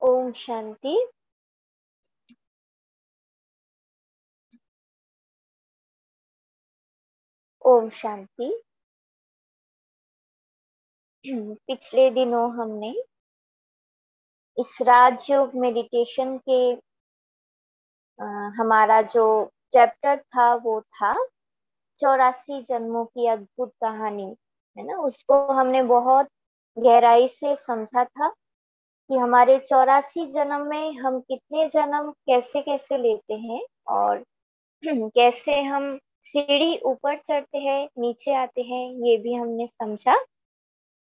ओम शांति। ओम शांति। पिछले दिनों हमने इस राजयोग मेडिटेशन के हमारा जो चैप्टर था वो था 84 जन्मों की अद्भुत कहानी, है ना। उसको हमने बहुत गहराई से समझा था कि हमारे 84 जन्म में हम कितने जन्म कैसे कैसे लेते हैं और कैसे हम सीढ़ी ऊपर चढ़ते हैं नीचे आते हैं, ये भी हमने समझा।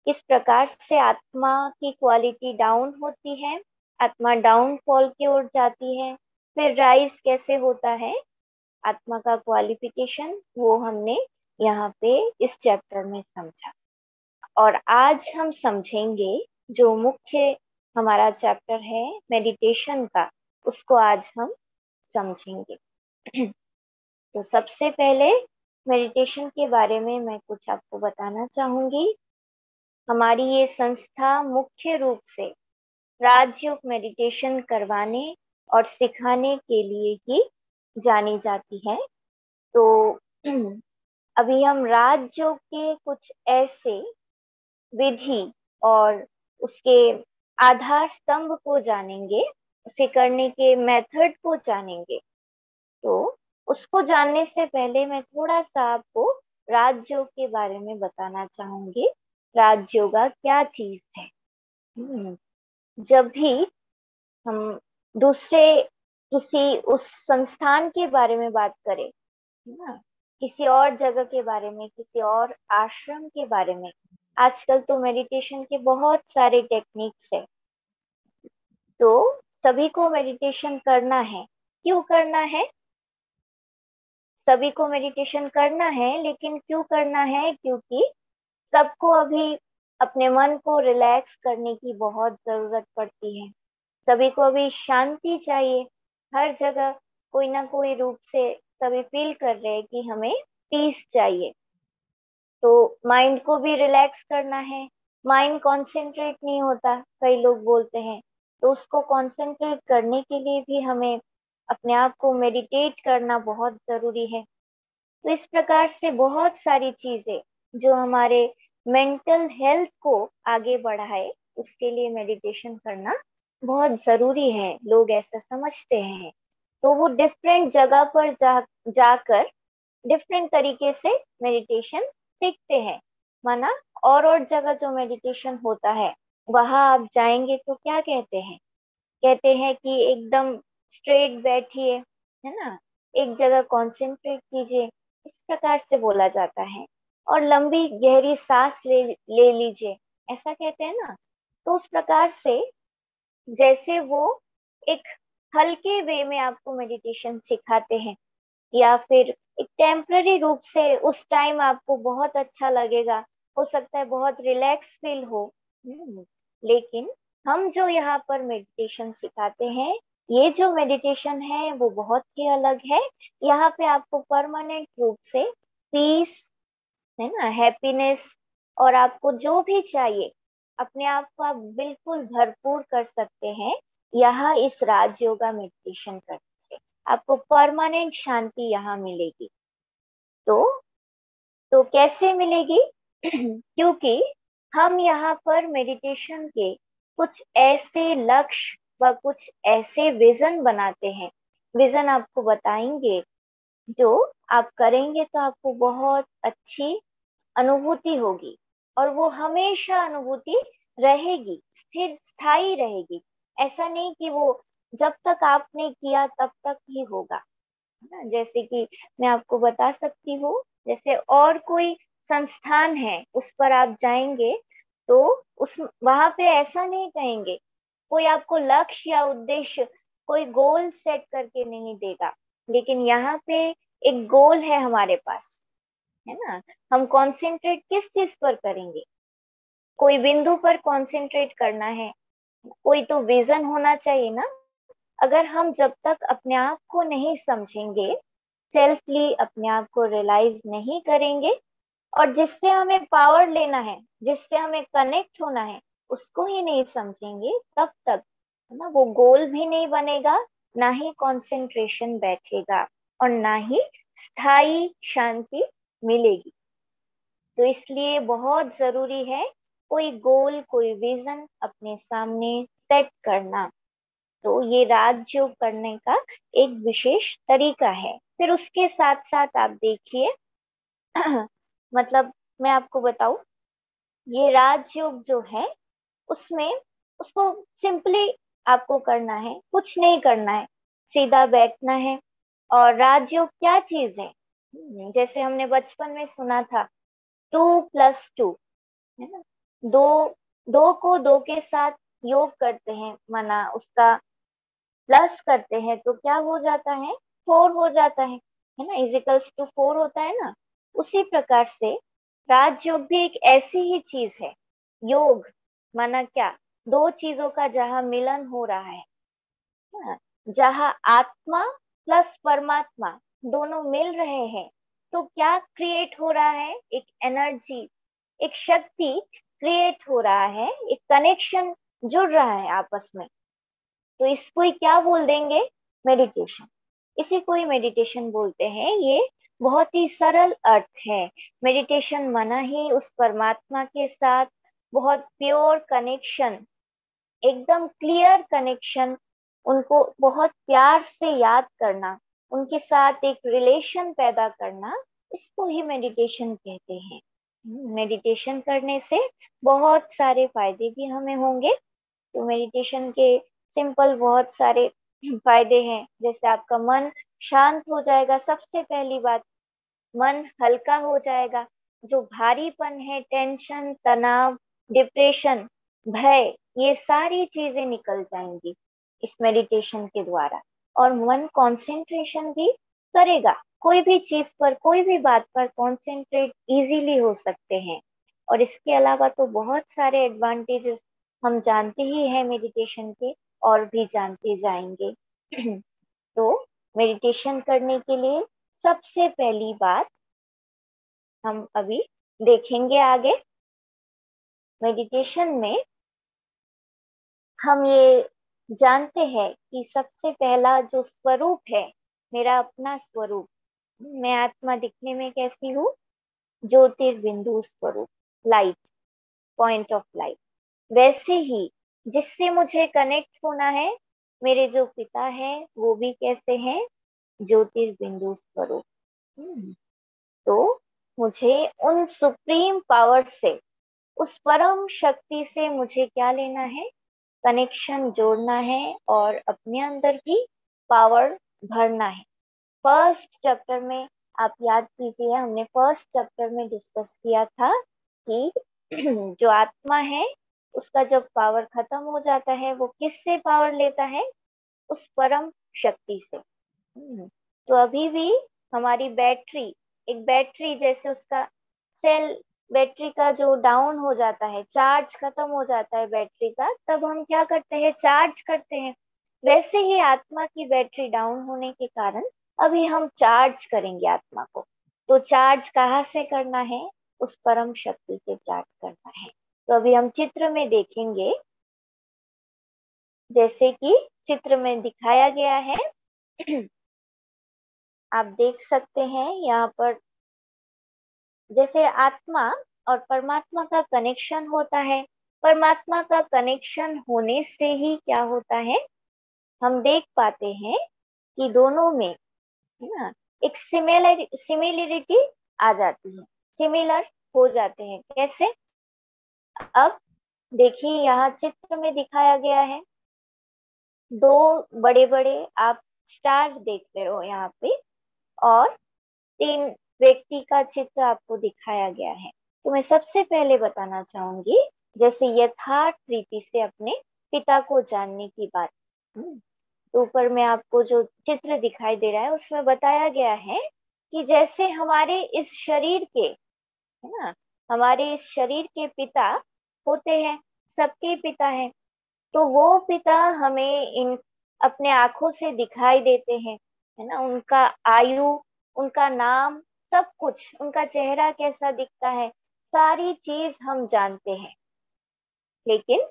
किस प्रकार से आत्मा की क्वालिटी डाउन होती है, आत्मा डाउनफॉल की ओर जाती है, फिर राइज कैसे होता है आत्मा का क्वालिफिकेशन, वो हमने यहाँ पे इस चैप्टर में समझा। और आज हम समझेंगे जो मुख्य हमारा चैप्टर है मेडिटेशन का, उसको आज हम समझेंगे। तो सबसे पहले मेडिटेशन के बारे में मैं कुछ आपको बताना चाहूंगी। हमारी ये संस्था मुख्य रूप से राजयोग मेडिटेशन करवाने और सिखाने के लिए ही जानी जाती है। तो अभी हम राजयोग के कुछ ऐसे विधि और उसके आधार स्तंभ को जानेंगे, उसे करने के मेथड को जानेंगे। तो उसको जानने से पहले मैं थोड़ा सा आपको राजयोग के बारे में बताना चाहूंगी। राजयोगा क्या चीज है। जब भी हम दूसरे किसी उस संस्थान के बारे में बात करें, है ना, किसी और जगह के बारे में, किसी और आश्रम के बारे में, आजकल तो मेडिटेशन के बहुत सारे टेक्निक्स है। तो सभी को मेडिटेशन करना है। क्यों करना है? सभी को मेडिटेशन करना है, लेकिन क्यों करना है? क्योंकि सबको अभी अपने मन को रिलैक्स करने की बहुत जरूरत पड़ती है। सभी को अभी शांति चाहिए। हर जगह कोई ना कोई रूप से सभी फील कर रहे हैं कि हमें पीस चाहिए। तो माइंड को भी रिलैक्स करना है। माइंड कंसंट्रेट नहीं होता, कई लोग बोलते हैं। तो उसको कंसंट्रेट करने के लिए भी हमें अपने आप को मेडिटेट करना बहुत जरूरी है। तो इस प्रकार से बहुत सारी चीजें जो हमारे मेंटल हेल्थ को आगे बढ़ाए, उसके लिए मेडिटेशन करना बहुत जरूरी है। लोग ऐसा समझते हैं। तो वो डिफरेंट जगह पर जाकर डिफरेंट तरीके से मेडिटेशन सीखते हैं। माना और जगह जो मेडिटेशन होता है, वहां आप जाएंगे तो क्या कहते हैं? कहते हैं कि एकदम स्ट्रेट बैठिए, है ना, एक जगह कंसंट्रेट कीजिए, इस प्रकार से बोला जाता है। और लंबी गहरी सांस ले लीजिए, ऐसा कहते हैं ना। तो उस प्रकार से जैसे वो एक हल्के वे में आपको मेडिटेशन सिखाते हैं, या फिर एक टेम्पररी रूप से उस टाइम आपको बहुत अच्छा लगेगा, हो सकता है बहुत रिलैक्स फील हो। लेकिन हम जो यहाँ पर मेडिटेशन सिखाते हैं, ये जो मेडिटेशन है वो बहुत ही अलग है। यहाँ पे आपको परमानेंट रूप से पीस, है ना, हैप्पीनेस, और आपको जो भी चाहिए अपने आप को आप बिल्कुल भरपूर कर सकते हैं। यहाँ इस राजयोगा मेडिटेशन करने से आपको परमानेंट शांति यहाँ मिलेगी। तो कैसे मिलेगी? क्योंकि हम यहाँ पर मेडिटेशन के कुछ ऐसे लक्ष्य व कुछ ऐसे विजन बनाते हैं। विजन आपको बताएंगे, जो आप करेंगे तो आपको बहुत अच्छी अनुभूति होगी, और वो हमेशा अनुभूति रहेगी, स्थिर स्थायी रहेगी। ऐसा नहीं कि वो जब तक आपने किया तब तक ही होगा, है ना। जैसे कि मैं आपको बता सकती हूँ, जैसे और कोई संस्थान है उस पर आप जाएंगे तो उस वहां पे ऐसा नहीं कहेंगे, कोई आपको लक्ष्य या उद्देश्य, कोई गोल सेट करके नहीं देगा। लेकिन यहाँ पे एक गोल है हमारे पास, है ना। हम कंसंट्रेट किस चीज पर करेंगे? कोई बिंदु पर कंसंट्रेट करना है, कोई तो विजन होना चाहिए ना। अगर हम जब तक अपने आप को नहीं समझेंगे, सेल्फली अपने आप को रियलाइज नहीं करेंगे, और जिससे हमें पावर लेना है, जिससे हमें कनेक्ट होना है, उसको ही नहीं समझेंगे, तब तक, है ना, वो गोल भी नहीं बनेगा, ना ही कंसंट्रेशन बैठेगा और ना ही स्थायी शांति मिलेगी। तो इसलिए बहुत जरूरी है कोई गोल, कोई विजन अपने सामने सेट करना। तो ये राजयोग करने का एक विशेष तरीका है। फिर उसके साथ साथ आप देखिए मतलब मैं आपको बताऊं, ये राजयोग जो है उसमें उसको सिंपली आपको करना है, कुछ नहीं करना है, सीधा बैठना है। और राजयोग क्या चीज है? जैसे हमने बचपन में सुना था, 2+2, है ना। दो, दो को दो के साथ योग करते हैं, माना उसका प्लस करते हैं तो क्या हो जाता है? 4 हो जाता है ना, इजिकल्स टू 4 होता है ना। उसी प्रकार से राजयोग भी एक ऐसी ही चीज है। योग माना क्या? दो चीजों का जहां मिलन हो रहा है ना, जहां आत्मा प्लस परमात्मा दोनों मिल रहे हैं, तो क्या क्रिएट हो रहा है? एक एनर्जी, एक शक्ति क्रिएट हो रहा है, एक कनेक्शन जुड़ रहा है आपस में। तो इसको ही क्या बोल देंगे? मेडिटेशन। इसी को ही मेडिटेशन बोलते हैं। ये बहुत ही सरल अर्थ है। मेडिटेशन माना ही उस परमात्मा के साथ बहुत प्योर कनेक्शन, एकदम क्लियर कनेक्शन, उनको बहुत प्यार से याद करना, उनके साथ एक रिलेशन पैदा करना, इसको ही मेडिटेशन कहते हैं। मेडिटेशन करने से बहुत सारे फायदे भी हमें होंगे। तो मेडिटेशन के सिंपल बहुत सारे फायदे हैं। जैसे आपका मन शांत हो जाएगा, सबसे पहली बात, मन हल्का हो जाएगा। जो भारीपन है, टेंशन, तनाव, डिप्रेशन, भय, ये सारी चीजें निकल जाएंगी इस मेडिटेशन के द्वारा। और मन कंसंट्रेशन भी करेगा, कोई भी चीज पर, कोई भी बात पर कंसंट्रेट इजीली हो सकते हैं। और इसके अलावा तो बहुत सारे एडवांटेजेस हम जानते ही हैं मेडिटेशन के, और भी जानते जाएंगे। तो मेडिटेशन करने के लिए सबसे पहली बात हम अभी देखेंगे आगे। मेडिटेशन में हम ये जानते हैं कि सबसे पहला जो स्वरूप है, मेरा अपना स्वरूप, मैं आत्मा दिखने में कैसी हूँ? ज्योतिर्बिंदु स्वरूप, लाइट, पॉइंट ऑफ लाइट। वैसे ही जिससे मुझे कनेक्ट होना है, मेरे जो पिता है वो भी कैसे हैं? ज्योतिर्बिंदु स्वरूप। तो मुझे उन सुप्रीम पावर से, उस परम शक्ति से मुझे क्या लेना है? कनेक्शन जोड़ना है और अपने अंदर भी पावर भरना है। फर्स्ट चैप्टर में आप याद कीजिए, हमने फर्स्ट चैप्टर में डिस्कस किया था कि जो आत्मा है उसका जब पावर खत्म हो जाता है, वो किससे पावर लेता है? उस परम शक्ति से। तो अभी भी हमारी बैटरी, एक बैटरी जैसे उसका सेल, बैटरी का जो डाउन हो जाता है, चार्ज खत्म हो जाता है बैटरी का, तब हम क्या करते हैं? चार्ज करते हैं। वैसे ही आत्मा की बैटरी डाउन होने के कारण अभी हम चार्ज करेंगे आत्मा को। तो चार्ज कहाँ से करना है? उस परम शक्ति से चार्ज करना है। तो अभी हम चित्र में देखेंगे, जैसे कि चित्र में दिखाया गया है। आप देख सकते हैं यहाँ पर, जैसे आत्मा और परमात्मा का कनेक्शन होता है। परमात्मा का कनेक्शन होने से ही क्या होता है? हम देख पाते हैं कि दोनों में, है ना, एक सिमिलरिटी आ जाती है, सिमिलर हो जाते हैं। कैसे? अब देखिए, यहाँ चित्र में दिखाया गया है, दो बड़े बड़े आप स्टार देख रहे हो यहाँ पे, और तीन व्यक्ति का चित्र आपको दिखाया गया है। तो मैं सबसे पहले बताना चाहूंगी, जैसे यथार्थ रीति से अपने पिता को जानने की बात। तो ऊपर में आपको जो चित्र दिखाई दे रहा है उसमें बताया गया है कि जैसे हमारे इस शरीर के, है ना, हमारे इस शरीर के पिता होते हैं, सबके पिता हैं। तो वो पिता हमें इन अपने आंखों से दिखाई देते हैं, है ना। उनका आयु, उनका नाम, सब कुछ, उनका चेहरा कैसा दिखता है, सारी चीज हम जानते हैं। लेकिन,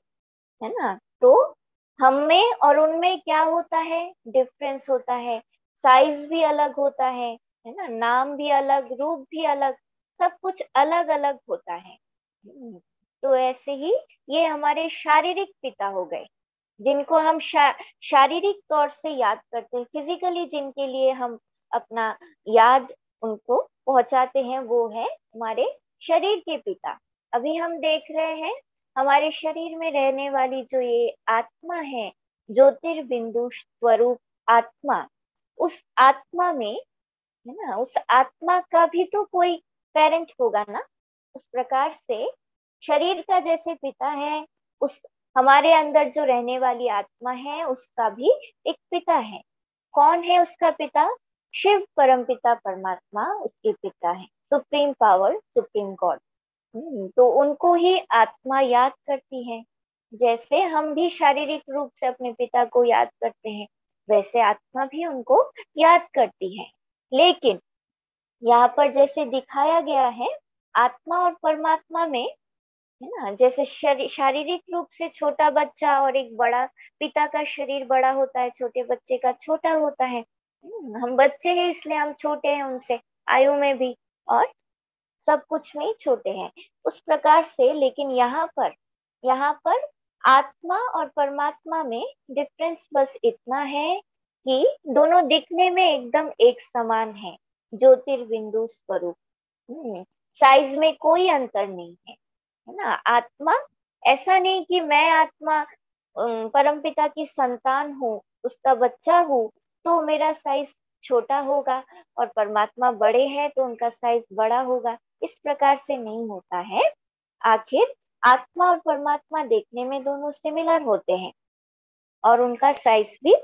है ना, तो हम में और उनमें क्या होता है, डिफरेंस होता है, साइज भी अलग होता है ना, नाम भी अलग, रूप भी अलग, सब कुछ अलग अलग होता है। तो ऐसे ही ये हमारे शारीरिक पिता हो गए, जिनको हम शारीरिक तौर से याद करते हैं, फिजिकली जिनके लिए हम अपना याद उनको पहुंचाते हैं, वो है हमारे शरीर के पिता। अभी हम देख रहे हैं हमारे शरीर में रहने वाली जो ये आत्मा है, ज्योतिर्बिंदु स्वरूप आत्मा, उस आत्मा में, है ना, उस आत्मा का भी तो कोई पेरेंट होगा ना। उस प्रकार से शरीर का जैसे पिता है, उस हमारे अंदर जो रहने वाली आत्मा है उसका भी एक पिता है। कौन है उसका पिता? शिव परम पिता परमात्मा उसके पिता है, सुप्रीम पावर, सुप्रीम गॉड। तो उनको ही आत्मा याद करती है। जैसे हम भी शारीरिक रूप से अपने पिता को याद करते हैं, वैसे आत्मा भी उनको याद करती है। लेकिन यहाँ पर जैसे दिखाया गया है, आत्मा और परमात्मा में, है ना, जैसे शारीरिक रूप से छोटा बच्चा और एक बड़ा, पिता का शरीर बड़ा होता है, छोटे बच्चे का छोटा होता है। हम बच्चे हैं इसलिए हम छोटे हैं उनसे, आयु में भी और सब कुछ में ही छोटे हैं। उस प्रकार से, लेकिन यहाँ पर आत्मा और परमात्मा में डिफरेंस बस इतना है कि दोनों दिखने में एकदम एक समान है, ज्योतिर्बिंदु स्वरूप। साइज में कोई अंतर नहीं है ना। आत्मा, ऐसा नहीं कि मैं आत्मा परमपिता की संतान हूँ, उसका बच्चा हूँ, तो मेरा साइज छोटा होगा, और परमात्मा बड़े हैं तो उनका साइज बड़ा होगा। इस प्रकार से नहीं होता है। आखिर आत्मा और परमात्मा देखने में दोनों सिमिलर होते हैं, और उनका साइज भी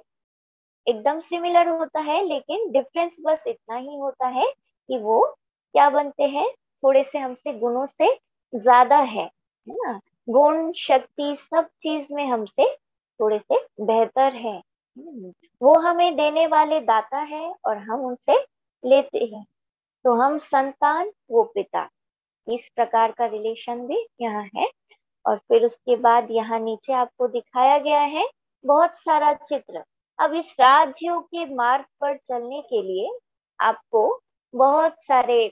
एकदम सिमिलर होता है, लेकिन डिफरेंस बस इतना ही होता है कि वो क्या बनते हैं, थोड़े से हमसे गुणों से ज्यादा है ना। गुण शक्ति सब चीज में हमसे थोड़े से बेहतर है। वो हमें देने वाले दाता है और हम उनसे लेते हैं। तो हम संतान, वो पिता, इस प्रकार का रिलेशन भी यहाँ है। और फिर उसके बाद यहाँ नीचे आपको दिखाया गया है बहुत सारा चित्र। अब इस राजयोग के मार्ग पर चलने के लिए आपको बहुत सारे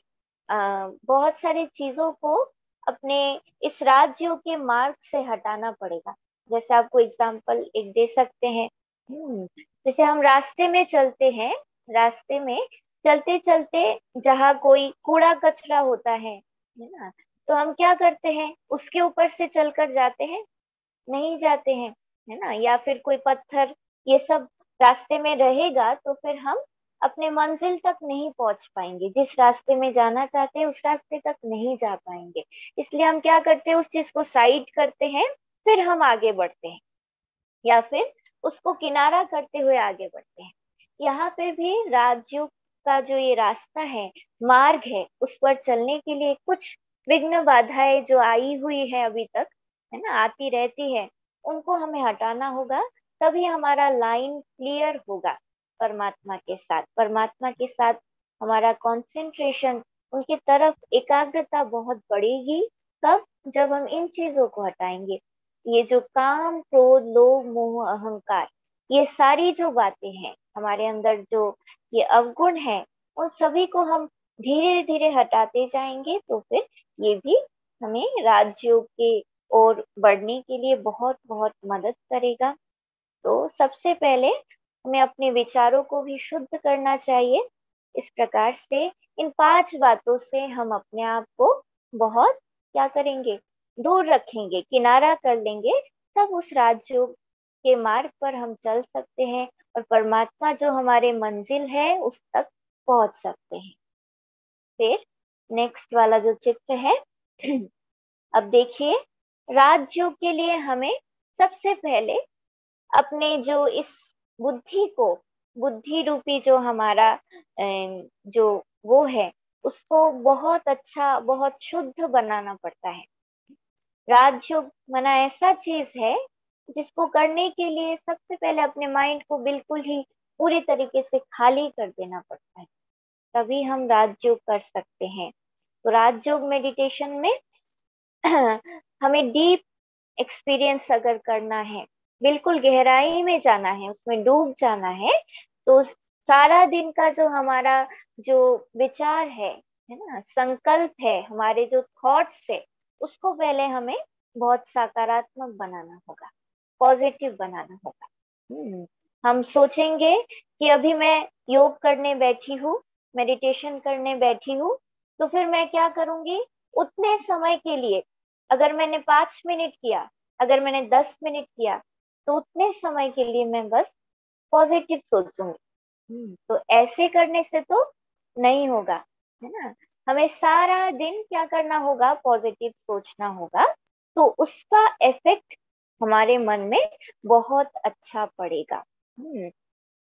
चीजों को अपने इस राजयोग के मार्ग से हटाना पड़ेगा। जैसे आपको एग्जाम्पल एक दे सकते हैं। जैसे हम रास्ते में चलते हैं, रास्ते में चलते चलते जहाँ कोई कूड़ा कचरा होता है ना, तो हम क्या करते हैं, उसके ऊपर से चलकर जाते हैं? नहीं जाते हैं, है ना। या फिर कोई पत्थर, ये सब रास्ते में रहेगा तो फिर हम अपने मंजिल तक नहीं पहुंच पाएंगे, जिस रास्ते में जाना चाहते हैं उस रास्ते तक नहीं जा पाएंगे। इसलिए हम क्या करते हैं, उस चीज को साइड करते हैं, फिर हम आगे बढ़ते हैं, या फिर उसको किनारा करते हुए आगे बढ़ते हैं। यहाँ पे भी राजयोग का जो ये रास्ता है, मार्ग है, उस पर चलने के लिए कुछ विघ्न बाधाएं जो आई हुई है अभी तक, है ना, आती रहती है, उनको हमें हटाना होगा। तभी हमारा लाइन क्लियर होगा परमात्मा के साथ। परमात्मा के साथ हमारा कंसंट्रेशन, उनकी तरफ एकाग्रता बहुत बढ़ेगी। कब? जब हम इन चीजों को हटाएंगे। ये जो काम क्रोध लोभ मोह अहंकार, ये सारी जो बातें हैं हमारे अंदर, जो ये अवगुण है, उन सभी को हम धीरे धीरे हटाते जाएंगे, तो फिर ये भी हमें राजयोग के ओर बढ़ने के लिए बहुत बहुत मदद करेगा। तो सबसे पहले हमें अपने विचारों को भी शुद्ध करना चाहिए। इस प्रकार से इन 5 बातों से हम अपने आप को बहुत क्या करेंगे, दूर रखेंगे, किनारा कर लेंगे। तब उस राजयोग के मार्ग पर हम चल सकते हैं, और परमात्मा जो हमारे मंजिल है उस तक पहुंच सकते हैं। फिर नेक्स्ट वाला जो चित्र है अब देखिए, राजयोग के लिए हमें सबसे पहले अपने जो इस बुद्धि को, बुद्धि रूपी जो हमारा जो वो है, उसको बहुत अच्छा, बहुत शुद्ध बनाना पड़ता है। राजयोग मना ऐसा चीज है जिसको करने के लिए सबसे पहले अपने माइंड को बिल्कुल ही पूरी तरीके से खाली कर देना पड़ता है, तभी हम राजयोग कर सकते हैं। तो राजयोग मेडिटेशन में हमें डीप एक्सपीरियंस अगर करना है, बिल्कुल गहराई में जाना है, उसमें डूब जाना है, तो सारा दिन का जो हमारा जो विचार है ना, संकल्प है, हमारे जो थॉट्स है, उसको पहले हमें बहुत सकारात्मक बनाना होगा, पॉजिटिव बनाना होगा। हम सोचेंगे कि अभी मैं योग करने बैठी हूँ, मेडिटेशन करने बैठी हूँ, तो फिर मैं क्या करूंगी, उतने समय के लिए, अगर मैंने 5 मिनट किया, अगर मैंने 10 मिनट किया, तो उतने समय के लिए मैं बस पॉजिटिव सोचूंगी। तो ऐसे करने से तो नहीं होगा, है ना। हमें सारा दिन क्या करना होगा, पॉजिटिव सोचना होगा, तो उसका इफेक्ट हमारे मन में बहुत अच्छा पड़ेगा।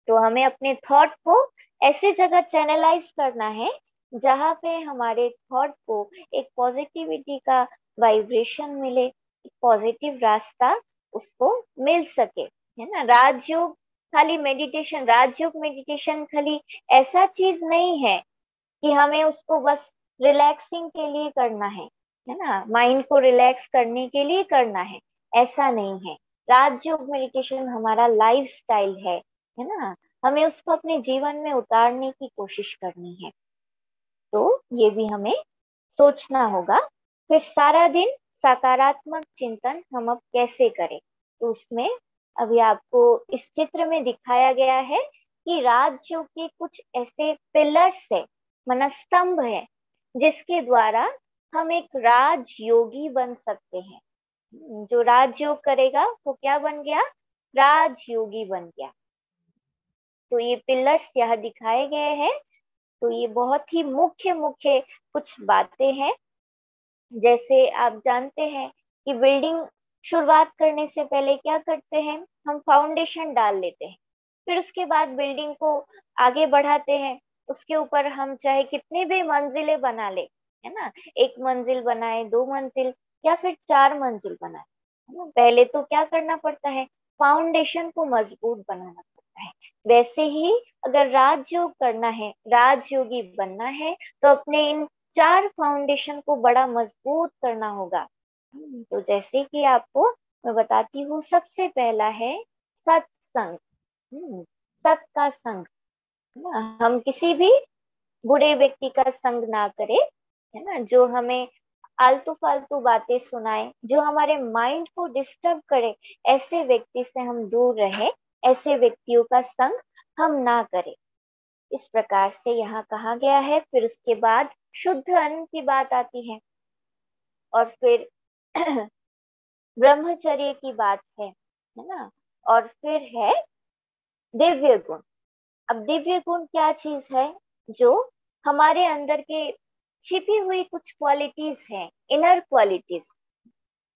तो हमें अपने थॉट को ऐसे जगह चैनलाइज करना है जहाँ पे हमारे थॉट को एक पॉजिटिविटी का वाइब्रेशन मिले, एक पॉजिटिव रास्ता उसको मिल सके, है ना। राजयोग खाली मेडिटेशन, राजयोग मेडिटेशन खाली ऐसा चीज नहीं है कि हमें उसको बस रिलैक्सिंग के लिए करना है ना, माइंड को रिलैक्स करने के लिए करना है, ऐसा नहीं है। राजयोग मेडिटेशन हमारा लाइफ स्टाइल है ना, हमें उसको अपने जीवन में उतारने की कोशिश करनी है। तो ये भी हमें सोचना होगा। फिर सारा दिन सकारात्मक चिंतन हम अब कैसे करें, तो उसमें अभी आपको इस चित्र में दिखाया गया है कि राजयोग के कुछ ऐसे पिलर्स है, मनस्तंभ है, जिसके द्वारा हम एक राजयोगी बन सकते हैं। जो राजयोग करेगा वो क्या बन गया, राजयोगी बन गया। तो ये पिलर्स यहाँ दिखाए गए हैं। तो ये बहुत ही मुख्य मुख्य कुछ बातें हैं। जैसे आप जानते हैं कि बिल्डिंग शुरुआत करने से पहले क्या करते हैं, हम फाउंडेशन डाल लेते हैं, फिर उसके बाद बिल्डिंग को आगे बढ़ाते हैं। उसके ऊपर हम चाहे कितने भी मंजिलें बना ले, है ना, 1 मंजिल बनाए, 2 मंजिल, या फिर 4 मंजिल बनाए, है ना, पहले तो क्या करना पड़ता है, फाउंडेशन को मजबूत बनाना पड़ता है। वैसे ही अगर राजयोग करना है, राजयोगी बनना है, तो अपने इन 4 फाउंडेशन को बड़ा मजबूत करना होगा। तो जैसे कि आपको मैं बताती हूँ, सबसे पहला है सत्संग। सत का संग, है ना, हम किसी भी बुरे व्यक्ति का संग ना करें, है ना, जो हमें आलतू फालतू बातें सुनाए, जो हमारे माइंड को डिस्टर्ब करे, ऐसे व्यक्ति से हम दूर रहे, ऐसे व्यक्तियों का संग हम ना करें। इस प्रकार से यहाँ कहा गया है। फिर उसके बाद शुद्ध अन्न की बात आती है, और फिर ब्रह्मचर्य की बात है ना, और फिर है दिव्य गुण। अब दिव्य गुण क्या चीज है, जो हमारे अंदर के छिपी हुई कुछ क्वालिटीज हैं, इनर क्वालिटीज।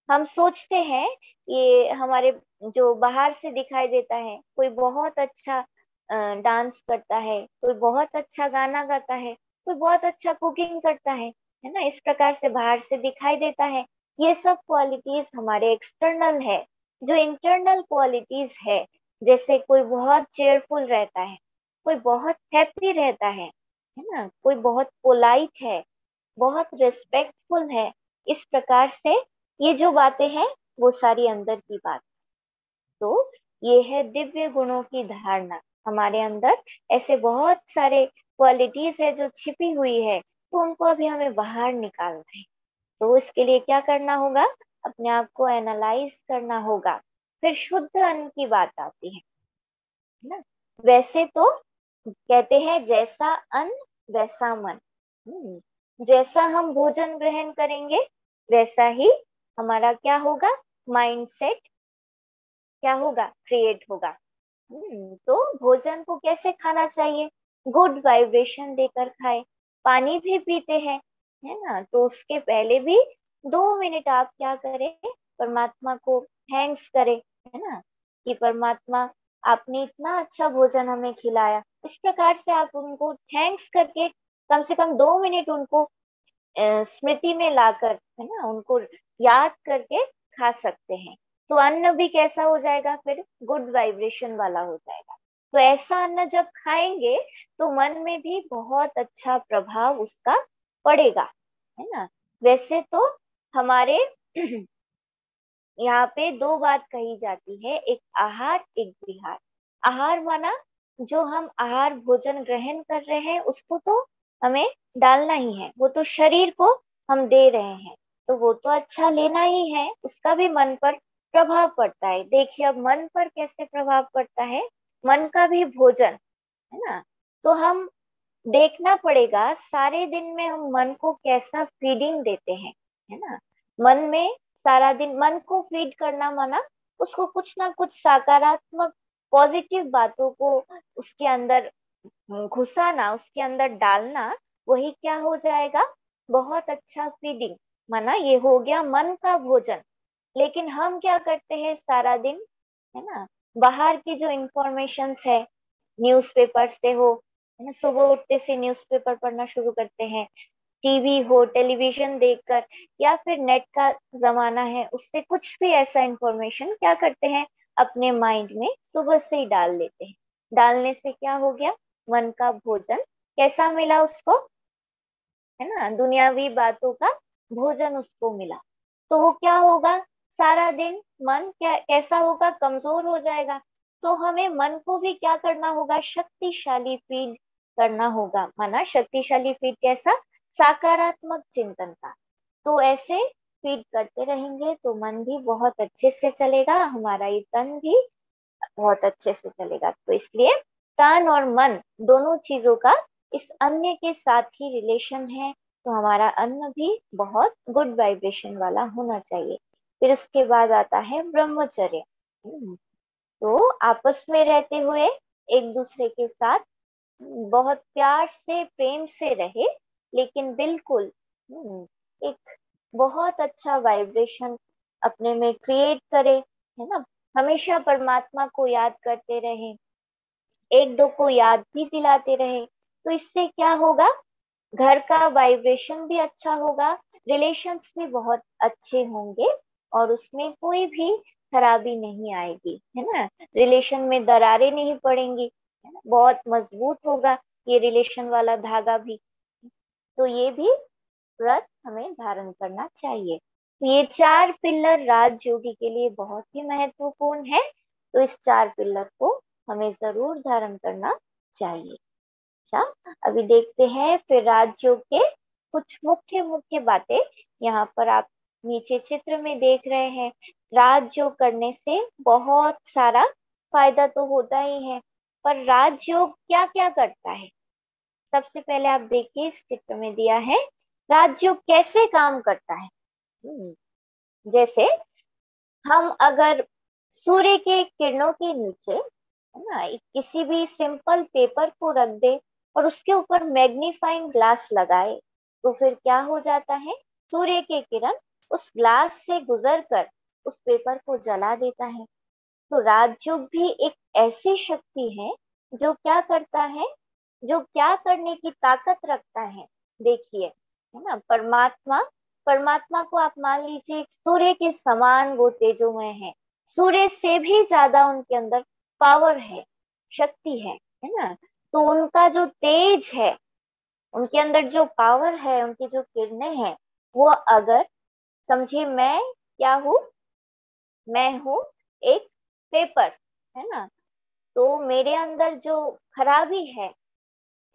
हम सोचते हैं ये हमारे जो बाहर से दिखाई देता है, कोई बहुत अच्छा डांस करता है, कोई बहुत अच्छा गाना गाता है, कोई बहुत अच्छा कुकिंग करता है ना, इस प्रकार से बाहर से दिखाई देता है। ये सब क्वालिटीज हमारे एक्सटर्नल है। जो इंटरनल क्वालिटीज है, जैसे कोई बहुत चेयरफुल रहता है, कोई बहुत हैप्पी रहता है ना, कोई बहुत पोलाइट है, बहुत रिस्पेक्टफुल है, इस प्रकार से ये जो बातें हैं वो सारी अंदर की बात। तो ये है दिव्य गुणों की धारणा। हमारे अंदर ऐसे बहुत सारे क्वालिटीज है जो छिपी हुई है, तो उनको अभी हमें बाहर निकालना है। तो इसके लिए क्या करना होगा, अपने आप को एनालाइज करना होगा। फिर शुद्ध अन्न की बात आती है ना। वैसे तो कहते हैं जैसा अन्न वैसा मन। जैसा हम भोजन ग्रहण करेंगे, वैसा ही हमारा क्या होगा, माइंडसेट क्या होगा, क्रिएट होगा। तो भोजन को कैसे खाना चाहिए, गुड वाइब्रेशन देकर खाए। पानी भी पीते हैं, है ना, तो उसके पहले भी 2 मिनट आप क्या करें, परमात्मा को थैंक्स करें, है ना, कि परमात्मा आपने इतना अच्छा भोजन हमें खिलाया। इस प्रकार से आप उनको थैंक्स करके कम से कम 2 मिनट उनको स्मृति में लाकर, है ना, उनको याद करके खा सकते हैं। तो अन्न भी कैसा हो जाएगा, फिर गुड वाइब्रेशन वाला हो जाएगा। तो ऐसा अन्न जब खाएंगे, तो मन में भी बहुत अच्छा प्रभाव उसका पड़ेगा, है ना। वैसे तो हमारे यहाँ पे दो बात कही जाती है, एक आहार एक विहार। आहार माना जो हम आहार भोजन ग्रहण कर रहे हैं उसको तो हमें डालना ही है, वो तो शरीर को हम दे रहे हैं, तो वो तो अच्छा लेना ही है, उसका भी मन पर प्रभाव पड़ता है। देखिए अब मन पर कैसे प्रभाव पड़ता है, मन का भी भोजन है ना, तो हम देखना पड़ेगा सारे दिन में हम मन को कैसा फीडिंग देते हैं, है ना। मन में सारा दिन मन को फीड करना माना उसको कुछ ना कुछ सकारात्मक पॉजिटिव बातों को उसके अंदर घुसाना, उसके अंदर डालना, वही क्या हो जाएगा, बहुत अच्छा फीडिंग। माना ये हो गया मन का भोजन। लेकिन हम क्या करते हैं सारा दिन, है ना, बाहर की जो इंफॉर्मेशन है, न्यूज़पेपर से हो, है ना, सुबह उठते से न्यूज़पेपर पढ़ना शुरू करते हैं, टीवी हो, टेलीविजन देखकर, या फिर नेट का जमाना है, उससे कुछ भी ऐसा इंफॉर्मेशन क्या करते हैं, अपने माइंड में सुबह से ही डाल लेते हैं। डालने से क्या हो गया, मन का भोजन कैसा मिला उसको, है ना, दुनियावी बातों का भोजन उसको मिला। तो वो क्या होगा, सारा दिन मन क्या कैसा होगा, कमजोर हो जाएगा। तो हमें मन को भी क्या करना होगा, शक्तिशाली फीड करना होगा। माना शक्तिशाली फीड कैसा, सकारात्मक चिंतन का। तो ऐसे फीड करते रहेंगे तो मन भी बहुत अच्छे से चलेगा, हमारा ये तन भी बहुत अच्छे से चलेगा। तो इसलिए तन और मन दोनों चीजों का इस अन्न के साथ ही रिलेशन है। तो हमारा अन्न भी बहुत गुड वाइब्रेशन वाला होना चाहिए। फिर उसके बाद आता है ब्रह्मचर्य। तो आपस में रहते हुए एक दूसरे के साथ बहुत प्यार से प्रेम से रहे, लेकिन बिल्कुल एक बहुत अच्छा वाइब्रेशन अपने में क्रिएट करे, है ना। हमेशा परमात्मा को याद करते रहे, एक दो को याद भी दिलाते रहे। तो इससे क्या होगा, घर का वाइब्रेशन भी अच्छा होगा, रिलेशंस भी बहुत अच्छे होंगे, और उसमें कोई भी खराबी नहीं आएगी, है ना। रिलेशन में दरारें नहीं पड़ेंगी, है ना, बहुत मजबूत होगा ये रिलेशन वाला धागा भी। तो ये भी व्रत हमें धारण करना चाहिए। तो ये चार पिलर राजयोगी के लिए बहुत ही महत्वपूर्ण है। तो इस चार पिलर को हमें जरूर धारण करना चाहिए। अच्छा, अभी देखते हैं फिर राजयोग के कुछ मुख्य मुख्य बातें। यहाँ पर आप नीचे चित्र में देख रहे हैं, राजयोग करने से बहुत सारा फायदा तो होता ही है, पर राजयोग क्या क्या करता है। सबसे पहले आप देखिए इस चित्र में दिया है, राजयोग कैसे काम करता है। जैसे हम अगर सूर्य के किरणों के नीचे, है ना, एक किसी भी सिंपल पेपर को रख दे और उसके ऊपर मैग्नीफाइंग ग्लास लगाए, तो फिर क्या हो जाता है, सूर्य के किरण उस ग्लास से गुजर कर उस पेपर को जला देता है। तो राजयोग भी एक ऐसी शक्ति है जो क्या करता है, जो क्या करने की ताकत रखता है। देखिए, है ना, परमात्मा, परमात्मा को आप मान लीजिए एक सूर्य के समान वो तेजोमय है, सूर्य से भी ज्यादा उनके अंदर पावर है, शक्ति है ना। तो उनका जो तेज है, उनके अंदर जो पावर है, उनकी जो किरणें हैं, वो अगर, समझिए मैं क्या हूँ, मैं हूँ एक पेपर, है ना, तो मेरे अंदर जो खराबी है,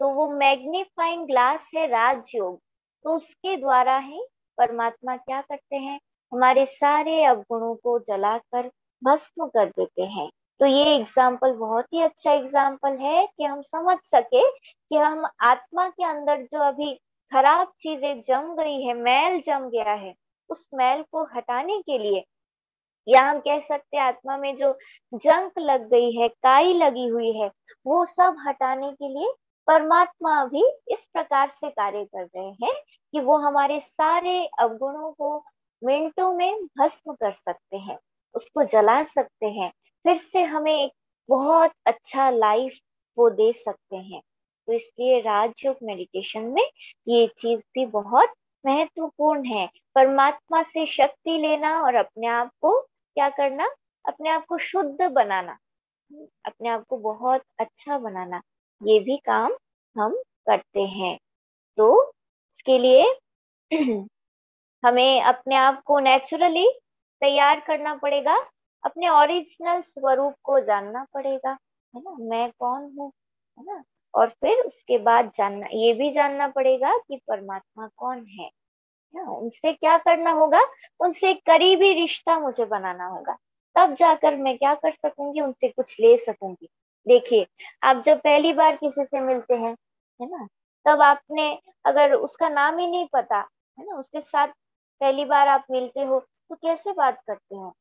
तो वो मैग्नीफाइंग ग्लास है राजयोग। तो उसके द्वारा ही परमात्मा क्या करते हैं, हमारे सारे अवगुणों को जलाकर भस्म कर देते हैं। तो ये एग्जाम्पल बहुत ही अच्छा एग्जाम्पल है कि हम समझ सके कि हम आत्मा के अंदर जो अभी खराब चीजें जम गई है, मैल जम गया है, उस मैल को हटाने के लिए, या हम कह सकते हैं आत्मा में जो जंक लग गई है, काई लगी हुई है, वो सब हटाने के लिए परमात्मा भी इस प्रकार से कार्य कर रहे हैं कि वो हमारे सारे अवगुणों को मिनटों में भस्म कर सकते हैं, उसको जला सकते हैं, फिर से हमें एक बहुत अच्छा लाइफ वो दे सकते हैं। तो इसलिए राजयोग मेडिटेशन में ये चीज भी बहुत महत्वपूर्ण है, परमात्मा से शक्ति लेना और अपने आप को क्या करना, अपने आप को शुद्ध बनाना, अपने आप को बहुत अच्छा बनाना, ये भी काम हम करते हैं। तो इसके लिए हमें अपने आप को नेचुरली तैयार करना पड़ेगा, अपने ओरिजिनल स्वरूप को जानना पड़ेगा, है ना, मैं कौन हूँ, है ना। और फिर उसके बाद जानना, ये भी जानना पड़ेगा कि परमात्मा कौन है ना। उनसे क्या करना होगा, उनसे एक करीबी रिश्ता मुझे बनाना होगा, तब जाकर मैं क्या कर सकूंगी, उनसे कुछ ले सकूंगी। देखिए, आप जब पहली बार किसी से मिलते हैं, है ना, तब आपने अगर उसका नाम ही नहीं पता, है ना, उसके साथ पहली बार आप मिलते हो तो कैसे बात करते हो,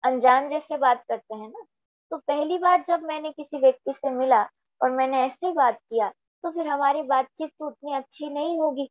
अनजान जैसे बात करते हैं ना। तो पहली बार जब मैंने किसी व्यक्ति से मिला और मैंने ऐसे ही बात किया, तो फिर हमारी बातचीत तो उतनी अच्छी नहीं होगी,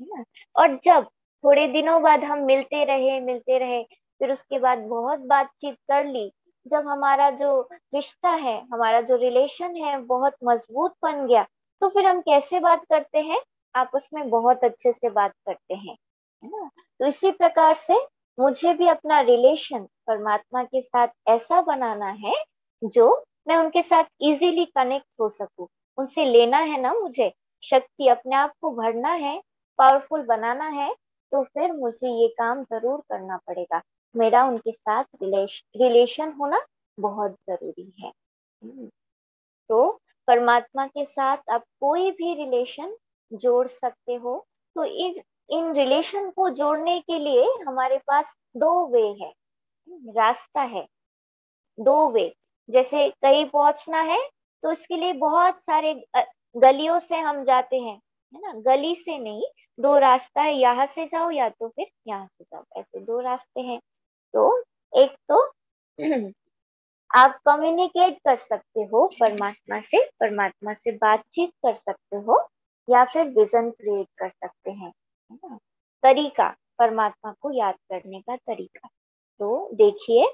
है ना। और जब थोड़े दिनों बाद हम मिलते रहे, फिर उसके बाद बहुत बातचीत कर ली, जब हमारा जो रिश्ता है, हमारा जो रिलेशन है बहुत मजबूत बन गया, तो फिर हम कैसे बात करते हैं, आपस में बहुत अच्छे से बात करते हैं, है ना। तो इसी प्रकार से मुझे भी अपना रिलेशन परमात्मा के साथ ऐसा बनाना है जो मैं उनके साथ इजीली कनेक्ट हो सकूं। उनसे लेना है ना मुझे शक्ति, अपने आप को भरना है, पावरफुल बनाना है, तो फिर मुझे ये काम जरूर करना पड़ेगा। मेरा उनके साथ रिलेशन होना बहुत जरूरी है। तो परमात्मा के साथ आप कोई भी रिलेशन जोड़ सकते हो। तो इस इन रिलेशन को जोड़ने के लिए हमारे पास दो वे है, रास्ता है, दो वे। जैसे कहीं पहुंचना है तो इसके लिए बहुत सारे गलियों से हम जाते हैं, है ना, गली से नहीं, दो रास्ता है, यहाँ से जाओ या तो फिर यहाँ से जाओ, ऐसे दो रास्ते हैं। तो एक तो आप कम्युनिकेट कर सकते हो परमात्मा से, परमात्मा से बातचीत कर सकते हो, या फिर विजन क्रिएट कर सकते हैं, है ना। तरीका, परमात्मा को याद करने का तरीका, तो देखिए,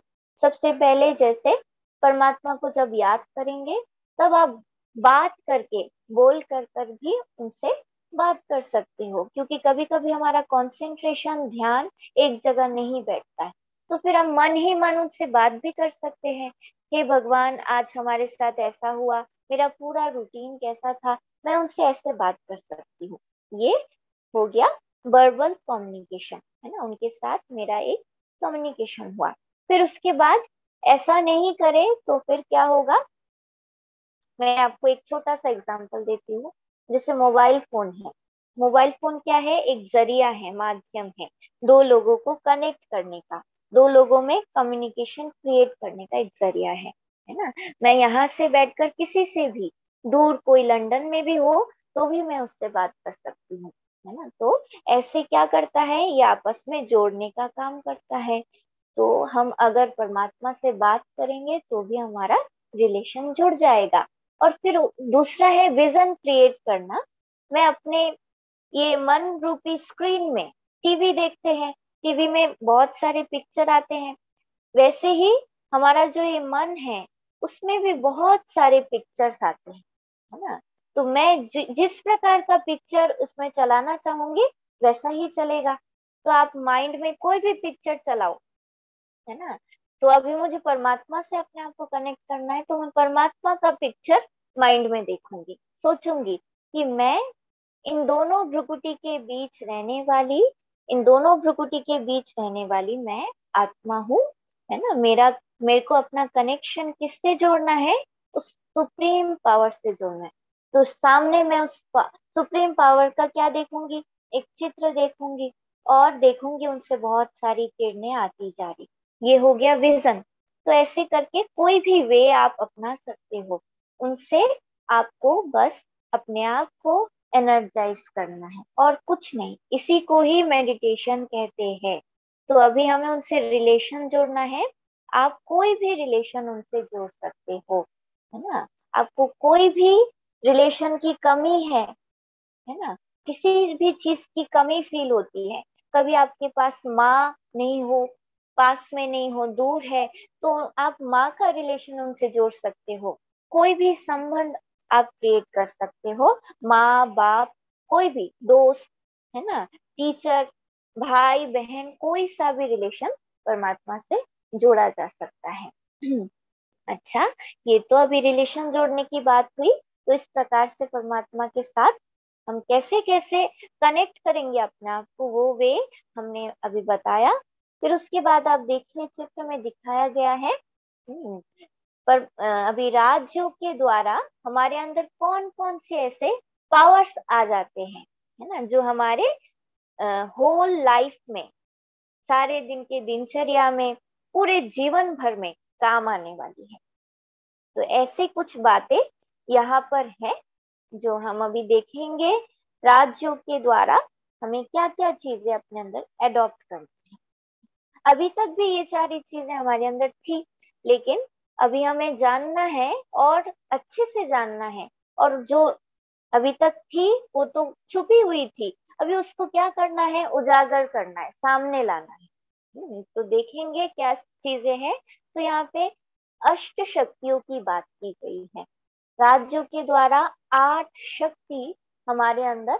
सबसे पहले जैसे परमात्मा को जब याद करेंगे, तब आप बात करके, बोल कर भी उनसे बात कर सकते हो, क्योंकि कभी कभी हमारा कंसंट्रेशन, ध्यान एक जगह नहीं बैठता है, तो फिर हम मन ही मन उनसे बात भी कर सकते हैं। हे भगवान, आज हमारे साथ ऐसा हुआ, मेरा पूरा रूटीन कैसा था, मैं उनसे ऐसे बात कर सकती हूँ। ये हो गया वर्बल कम्युनिकेशन, है ना, उनके साथ मेरा एक कम्युनिकेशन हुआ। फिर उसके बाद ऐसा नहीं करे तो फिर क्या होगा, मैं आपको एक छोटा सा एग्जांपल देती हूँ। जैसे मोबाइल फोन है, मोबाइल फोन क्या है, एक जरिया है, माध्यम है, दो लोगों को कनेक्ट करने का, दो लोगों में कम्युनिकेशन क्रिएट करने का एक जरिया है ना। मैं यहाँ से बैठकर किसी से भी, दूर कोई लंदन में भी हो तो भी मैं उससे बात कर सकती हूँ, है ना। तो ऐसे क्या करता है, ये आपस में जोड़ने का काम करता है। तो हम अगर परमात्मा से बात करेंगे तो भी हमारा रिलेशन जुड़ जाएगा। और फिर दूसरा है विजन क्रिएट करना। मैं अपने ये मन रूपी स्क्रीन में, टीवी देखते हैं, टीवी में बहुत सारे पिक्चर आते हैं, वैसे ही हमारा जो ये मन है उसमें भी बहुत सारे पिक्चर्स आते हैं, है ना। तो मैं जिस प्रकार का पिक्चर उसमें चलाना चाहूंगी वैसा ही चलेगा। तो आप माइंड में कोई भी पिक्चर चलाओ, है ना। तो अभी मुझे परमात्मा से अपने आप को कनेक्ट करना है, तो मैं परमात्मा का पिक्चर माइंड में देखूंगी, सोचूंगी कि मैं इन दोनों भ्रुकुटी के बीच रहने वाली, इन दोनों भ्रुकुटी के बीच रहने वाली मैं आत्मा हूँ, है ना। मेरे को अपना कनेक्शन किससे जोड़ना है, उस सुप्रीम पावर से जोड़ना है। तो सामने मैं उस सुप्रीम पावर का क्या देखूंगी, एक चित्र देखूंगी, और देखूंगी उनसे बहुत सारी किरणें आती जा रही। ये हो गया विजन। तो ऐसे करके कोई भी वे आप अपना सकते हो, उनसे आपको बस अपने आप को एनर्जाइज करना है और कुछ नहीं, इसी को ही मेडिटेशन कहते हैं। तो अभी हमें उनसे रिलेशन जोड़ना है। आप कोई भी रिलेशन उनसे जोड़ सकते हो, है ना। आपको कोई भी रिलेशन की कमी है ना, किसी भी चीज की कमी फील होती है, कभी आपके पास माँ नहीं हो, पास में नहीं हो, दूर है, तो आप माँ का रिलेशन उनसे जोड़ सकते हो। कोई भी संबंध आप क्रिएट कर सकते हो, माँ बाप, कोई भी दोस्त, है ना, टीचर, भाई बहन, कोई सा भी रिलेशन परमात्मा से जोड़ा जा सकता है। अच्छा, ये तो अभी रिलेशन जोड़ने की बात हुई। तो इस प्रकार से परमात्मा के साथ हम कैसे कैसे कनेक्ट करेंगे अपने आप को, वो वे हमने अभी बताया। फिर उसके बाद आप देखिए चित्र में दिखाया गया है। पर अभी राज्यों के द्वारा हमारे अंदर कौन कौन से ऐसे पावर्स आ जाते हैं, है ना, जो हमारे होल लाइफ में, सारे दिन के दिनचर्या में, पूरे जीवन भर में काम आने वाली है। तो ऐसे कुछ बातें यहाँ पर है जो हम अभी देखेंगे। राज्यों के द्वारा हमें क्या क्या चीजें अपने अंदर एडॉप्ट करनी है। अभी तक भी ये सारी चीजें हमारे अंदर थी, लेकिन अभी हमें जानना है और अच्छे से जानना है। और जो अभी तक थी वो तो छुपी हुई थी, अभी उसको क्या करना है, उजागर करना है, सामने लाना है। तो देखेंगे क्या चीजें हैं। तो यहाँ पे अष्ट शक्तियों की बात की गई है। राज्यों के द्वारा 8 शक्ति हमारे अंदर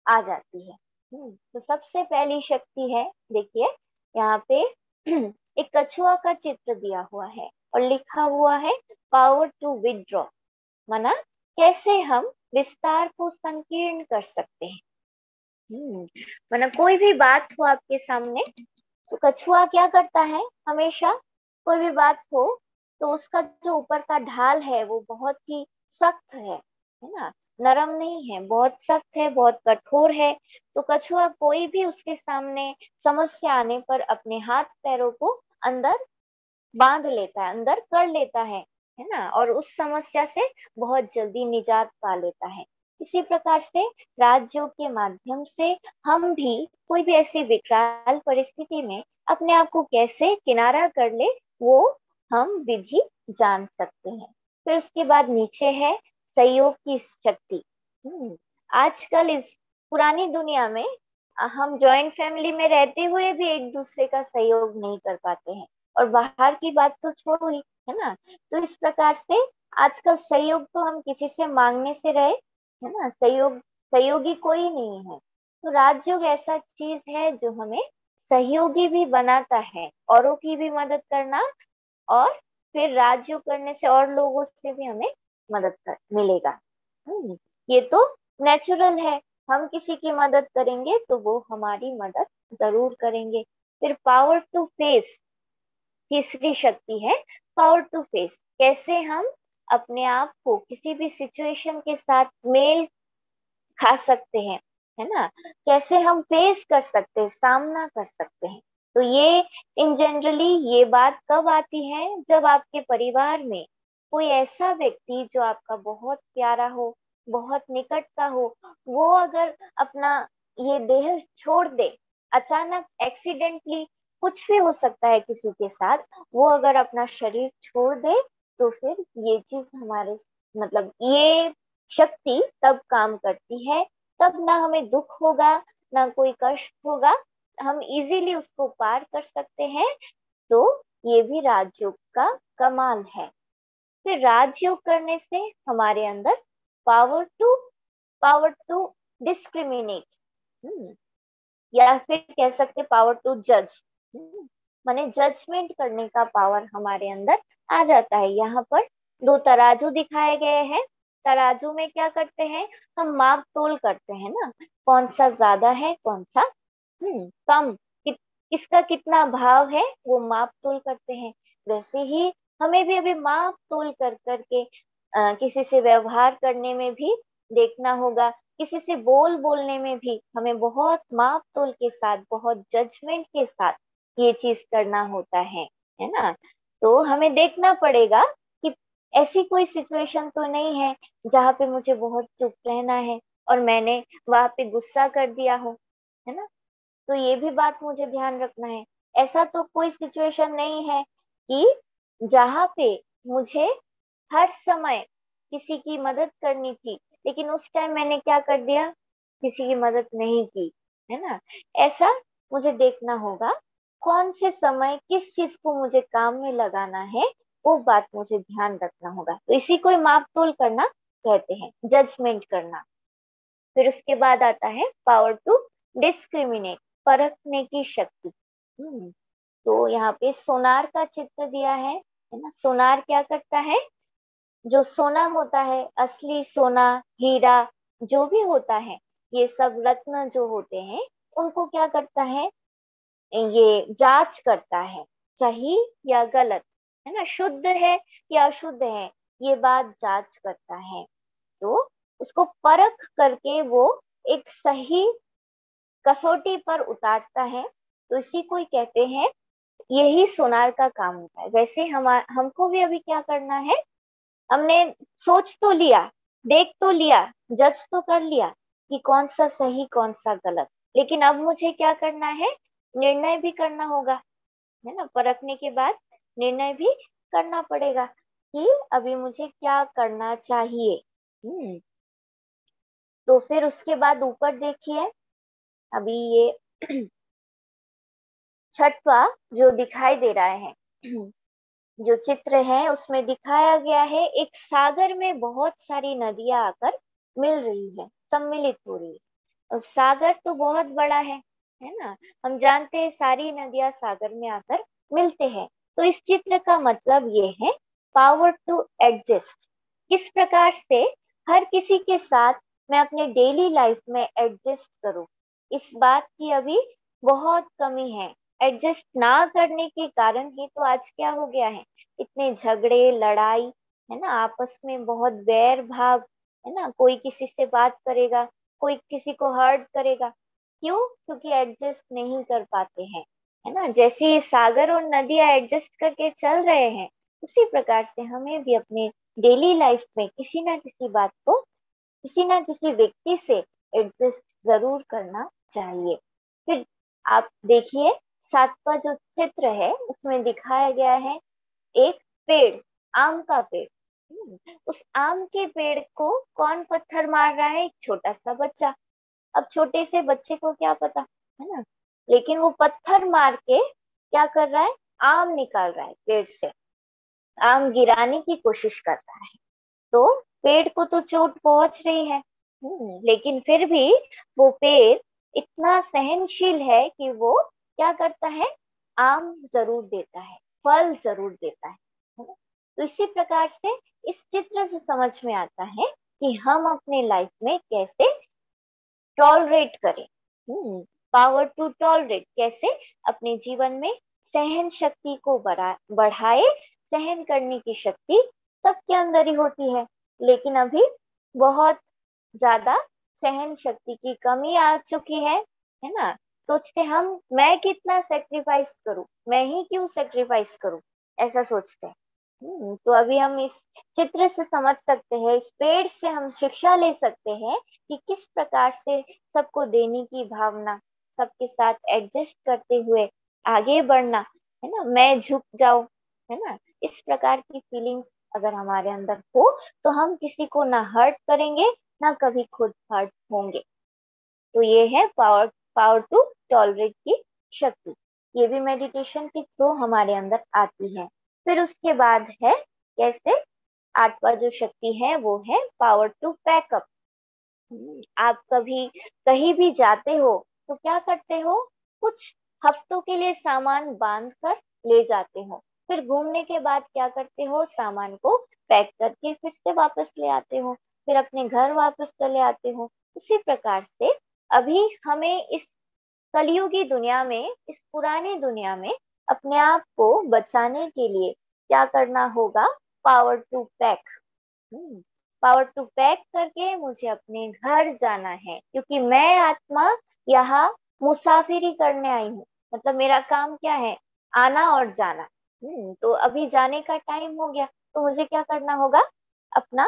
आ जाती है। तो सबसे पहली शक्ति है, देखिए यहाँ पे एक कछुआ का चित्र दिया हुआ है और लिखा हुआ है पावर टू विदड्रॉ, माना कैसे हम विस्तार को संकीर्ण कर सकते हैं। माना कोई भी बात हो आपके सामने, तो कछुआ क्या करता है, हमेशा कोई भी बात हो तो उसका जो ऊपर का ढाल है वो बहुत ही सख्त है ना, नरम नहीं है, बहुत सख्त है, बहुत कठोर है। तो कछुआ कोई भी उसके सामने समस्या आने पर अपने हाथ पैरों को अंदर बांध लेता है, अंदर कर लेता है ना, और उस समस्या से बहुत जल्दी निजात पा लेता है। इसी प्रकार से राज्यों के माध्यम से हम भी कोई भी ऐसी विकराल परिस्थिति में अपने आप को कैसे किनारा कर ले, वो हम विधि जान सकते हैं। फिर उसके बाद नीचे है सहयोग की शक्ति। आजकल इस पुरानी दुनिया में हम जॉइंट फैमिली में रहते हुए भी एक दूसरे का सहयोग नहीं कर पाते हैं, और बाहर की बात तो छोड़ो ही, है ना। तो इस प्रकार से आजकल सहयोग तो हम किसी से मांगने से रहे, है ना, सहयोगी कोई नहीं है। तो राजयोग ऐसा चीज है जो हमें सहयोगी भी बनाता है, औरों की भी मदद करना, और फिर राजयोग करने से और लोगों से भी हमें मदद कर मिलेगा। ये तो नेचुरल है, हम किसी की मदद करेंगे तो वो हमारी मदद जरूर करेंगे। फिर पावर टू फेस तीसरी शक्ति है, पावर टू फेस, कैसे हम अपने आप को किसी भी सिचुएशन के साथ मेल खा सकते हैं, है ना, कैसे हम फेस कर सकते हैं, सामना कर सकते हैं। तो ये इन जनरली ये बात कब आती है, जब आपके परिवार में कोई ऐसा व्यक्ति जो आपका बहुत प्यारा हो, बहुत निकट का हो, वो अगर अपना ये देह छोड़ दे, अचानक एक्सीडेंटली, कुछ भी हो सकता है किसी के साथ, वो अगर अपना शरीर छोड़ दे, तो फिर ये चीज हमारे, मतलब ये शक्ति तब काम करती है, तब ना हमें दुख होगा, ना कोई कष्ट होगा, हम इजीली उसको पार कर सकते हैं। तो ये भी राजयोग का कमाल है। फिर राजयोग करने से हमारे अंदर पावर टू डिस्क्रिमिनेट, या फिर कह सकते पावर टू जज, माने जजमेंट करने का पावर हमारे अंदर आ जाता है। यहाँ पर 2 तराजू दिखाए गए हैं। तराजू में क्या करते हैं, हम माप तोल करते हैं ना, कौन सा ज्यादा है, कौन सा कम, किसका कितना भाव है, वो माप तोल करते हैं। वैसे ही हमें भी अभी माप तोल कर करके किसी से व्यवहार करने में भी देखना होगा, किसी से बोलने में भी हमें बहुत माप तोल के साथ, बहुत जजमेंट के साथ ये चीज करना होता है ना। तो हमें देखना पड़ेगा कि ऐसी कोई सिचुएशन तो नहीं है जहाँ पे मुझे बहुत चुप रहना है और मैंने वहां पे गुस्सा कर दिया हो, है ना। तो ये भी बात मुझे ध्यान रखना है। ऐसा तो कोई सिचुएशन नहीं है कि जहाँ पे मुझे हर समय किसी की मदद करनी थी, लेकिन उस टाइम मैंने क्या कर दिया, किसी की मदद नहीं की, है ना। ऐसा मुझे देखना होगा कौन से समय किस चीज को मुझे काम में लगाना है, वो बात मुझे ध्यान रखना होगा। तो इसी को माप तोल करना कहते हैं, जजमेंट करना। फिर उसके बाद आता है पावर टू डिस्क्रिमिनेट, परखने की शक्ति। तो यहाँ पे सोनार का चित्र दिया है ना। सोनार क्या करता है, जो सोना होता है, असली सोना, हीरा, जो भी होता है, ये सब रत्न जो होते हैं, उनको क्या करता है, ये जांच करता है, सही या गलत, है ना, शुद्ध है या अशुद्ध है, ये बात जांच करता है। तो उसको परख करके वो एक सही कसौटी पर उतारता है। तो इसी को ही कहते हैं, यही सोनार का काम होता है। वैसे हमको भी अभी क्या करना है, हमने सोच तो लिया, देख तो लिया, जज तो कर लिया कि कौन सा सही कौन सा गलत, लेकिन अब मुझे क्या करना है, निर्णय भी करना होगा, है ना। परखने के बाद निर्णय भी करना पड़ेगा कि अभी मुझे क्या करना चाहिए। तो फिर उसके बाद ऊपर देखिए, अभी ये छठवा जो दिखाई दे रहा है, जो चित्र है उसमें दिखाया गया है, एक सागर में बहुत सारी नदियां आकर मिल रही है, सम्मिलित हो रही है। और सागर तो बहुत बड़ा है ना। हम जानते हैं सारी नदियां सागर में आकर मिलते हैं। तो इस चित्र का मतलब ये है, पावर टू एडजस्ट। किस प्रकार से हर किसी के साथ मैं अपने डेली लाइफ में एडजस्ट करूं, इस बात की अभी बहुत कमी है। एडजस्ट ना करने के कारण ही तो आज क्या हो गया है, इतने झगड़े लड़ाई, है ना, आपस में बहुत बैर भाव, है ना, कोई किसी से बात करेगा, कोई किसी को हर्ट करेगा। क्यों? क्योंकि एडजस्ट नहीं कर पाते हैं, है ना। जैसे ये सागर और नदियां एडजस्ट करके चल रहे हैं, उसी प्रकार से हमें भी अपने डेली लाइफ में किसी ना किसी बात को, किसी ना किसी व्यक्ति से एडजस्ट जरूर करना चाहिए। फिर आप देखिए, सातवां जो चित्र है उसमें दिखाया गया है एक पेड़, आम का पेड़। उस आम के पेड़ को कौन पत्थर मार रहा है? एक छोटा सा बच्चा। अब छोटे से बच्चे को क्या पता, है ना, लेकिन वो पत्थर मार के क्या कर रहा है, आम निकाल रहा है पेड़ से, आम गिराने की कोशिश कर रहा है। तो पेड़ को तो चोट पहुंच रही है, लेकिन फिर भी वो पेड़ इतना सहनशील है कि वो क्या करता है, आम जरूर देता है, फल जरूर देता है ना? तो इसी प्रकार से इस चित्र से समझ में आता है कि हम अपने लाइफ में कैसे टॉलरेट करें, पावर टू टॉलरेट, कैसे अपने जीवन में सहन शक्ति को बढ़ाए। सहन करने की शक्ति सबके अंदर ही होती है, लेकिन अभी बहुत ज्यादा सहन शक्ति की कमी आ चुकी है ना। सोचते हम, मैं कितना सेक्रीफाइस करूं, मैं ही क्यों सेक्रीफाइस करूं, ऐसा सोचते हैं। तो अभी हम इस चित्र से समझ सकते हैं, इस पेड़ से हम शिक्षा ले सकते हैं कि किस प्रकार से सबको देने की भावना, सबके साथ एडजस्ट करते हुए आगे बढ़ना, है ना, मैं झुक जाऊं, है ना, इस प्रकार की फीलिंग्स अगर हमारे अंदर हो, तो हम किसी को ना हर्ट करेंगे, ना कभी खुद हर्ट होंगे। तो ये है पावर, पावर टू टॉलरेट की शक्ति। ये भी मेडिटेशन के थ्रू हमारे अंदर आती है। फिर उसके बाद है कैसे, आठवां जो शक्ति है वो है पावर टू पैकअप। आप कभी कहीं भी जाते हो तो क्या करते हो, कुछ हफ्तों के लिए सामान बांध कर ले जाते हो, फिर घूमने के बाद क्या करते हो, सामान को पैक करके फिर से वापस ले आते हो, फिर अपने घर वापस चले आते हो। उसी प्रकार से अभी हमें इस कलयुगी दुनिया में, इस पुरानी दुनिया में अपने आप को बचाने के लिए क्या करना होगा, power to pack. Power to pack करके मुझे अपने घर जाना है, क्योंकि मैं आत्मा यहाँ मुसाफिरी करने आई हूँ। मतलब मेरा काम क्या है, आना और जाना। तो अभी जाने का टाइम हो गया, तो मुझे क्या करना होगा, अपना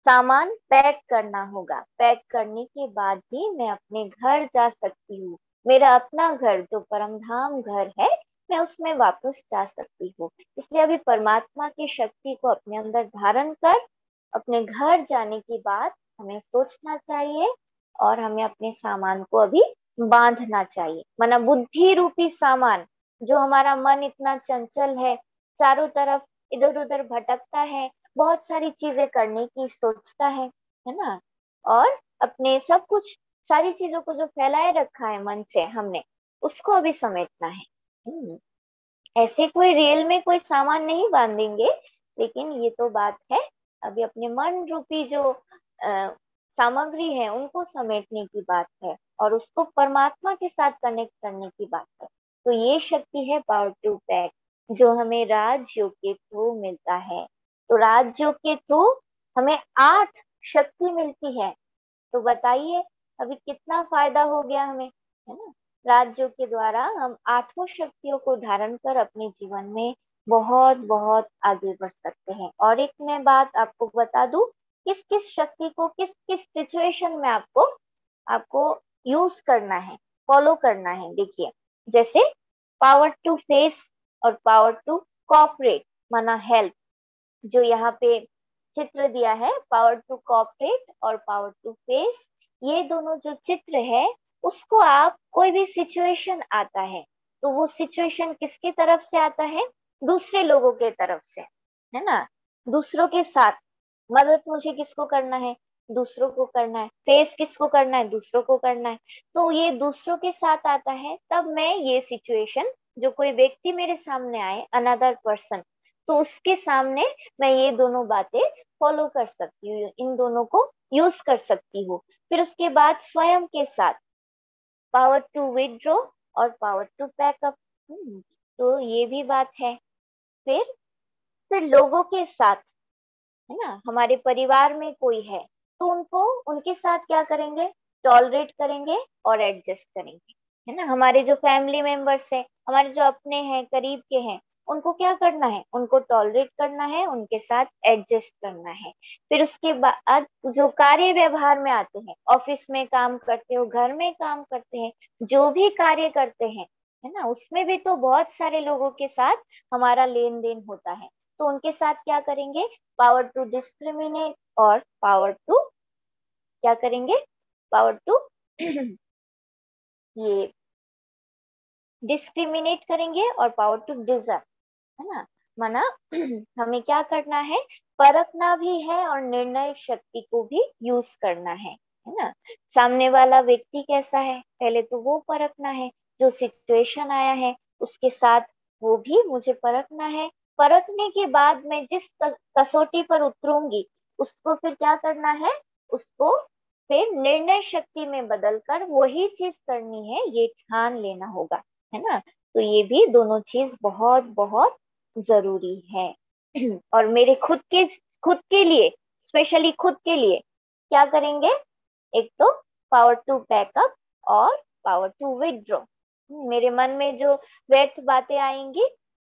सामान पैक करना होगा। पैक करने के बाद ही मैं अपने घर जा सकती हूँ। मेरा अपना घर जो परम धाम घर है, मैं उसमें वापस जा सकती हूँ। इसलिए अभी परमात्मा की शक्ति को अपने अंदर धारण कर अपने घर जाने की बात हमें सोचना चाहिए, और हमें अपने सामान को अभी बांधना चाहिए। माना बुद्धि रूपी सामान, जो हमारा मन इतना चंचल है, चारों तरफ इधर उधर भटकता है, बहुत सारी चीजें करने की सोचता है ना, और अपने सब कुछ, सारी चीजों को जो फैलाए रखा है मन से हमने, उसको अभी समेटना है। ऐसे कोई रेल में कोई सामान नहीं बांधेंगे, लेकिन ये तो बात है, अभी अपने मन रूपी जो सामग्री है उनको समेटने की बात है, और उसको परमात्मा के साथ कनेक्ट करने की बात है। तो ये शक्ति है पावर टू पैक, जो हमें राजयोग के थ्रू मिलता है। तो राजयोग के थ्रू हमें 8 शक्ति मिलती है। तो बताइए अभी कितना फायदा हो गया हमें, है ना। राजयोग के द्वारा हम 8 शक्तियों को धारण कर अपने जीवन में बहुत बहुत आगे बढ़ सकते हैं। और एक मैं बात आपको बता दूं, किस किस शक्ति को किस किस सिचुएशन में आपको आपको यूज करना है, फॉलो करना है। देखिए, जैसे पावर टू फेस और पावर टू कॉपरेट, माना हेल्प, जो यहाँ पे चित्र दिया है, पावर टू कॉपरेट और पावर टू फेस, ये दोनों जो चित्र है, उसको आप कोई भी सिचुएशन आता है तो वो सिचुएशन किसकी तरफ से आता है, दूसरे लोगों के तरफ से, है ना। दूसरों के साथ मदद मुझे किसको करना है, दूसरों को करना है। फेस किसको करना है, दूसरों को करना है। तो ये दूसरों के साथ आता है, तब मैं ये सिचुएशन, जो कोई व्यक्ति मेरे सामने आए, अनदर पर्सन, तो उसके सामने मैं ये दोनों बातें फॉलो कर सकती हूँ, इन दोनों को यूज कर सकती हूँ। फिर उसके बाद स्वयं के साथ पावर टू विथड्रॉ और पावर टू पैकअप। तो ये भी बात है। फिर फिर लोगों के साथ, है ना, हमारे परिवार में कोई है तो उनको, उनके साथ क्या करेंगे, टॉलरेट करेंगे और एडजस्ट करेंगे, है ना। हमारे जो फैमिली मेंबर्स है, हमारे जो अपने हैं, करीब के हैं, उनको क्या करना है, उनको टॉलरेट करना है, उनके साथ एडजस्ट करना है। फिर उसके बाद जो कार्य व्यवहार में आते हैं, ऑफिस में काम करते हो, घर में काम करते हैं, जो भी कार्य करते हैं, है ना, उसमें भी तो बहुत सारे लोगों के साथ हमारा लेन देन होता है। तो उनके साथ क्या करेंगे, पावर टू डिस्क्रिमिनेट और पावर टू क्या करेंगे, पावर टू ये डिस्क्रिमिनेट करेंगे और पावर टू डिजर्व, है ना। माना हमें क्या करना है, परखना भी है और निर्णय शक्ति को भी यूज करना है ना। सामने वाला व्यक्ति कैसा है, पहले तो वो परखना है। जो सिचुएशन आया है उसके साथ वो भी मुझे परखना है। परखने के बाद मैं जिस कसौटी पर उतरूंगी, उसको फिर क्या करना है, उसको फिर निर्णय शक्ति में बदलकर वही चीज करनी है, ये ठान लेना होगा, है ना। तो ये भी दोनों चीज बहुत बहुत जरूरी है। और मेरे खुद के लिए, स्पेशली खुद के लिए क्या करेंगे, एक तो पावर टू बैकअप और पावर टू विथड्रॉ। मेरे मन में जो व्यर्थ बातें आएंगी,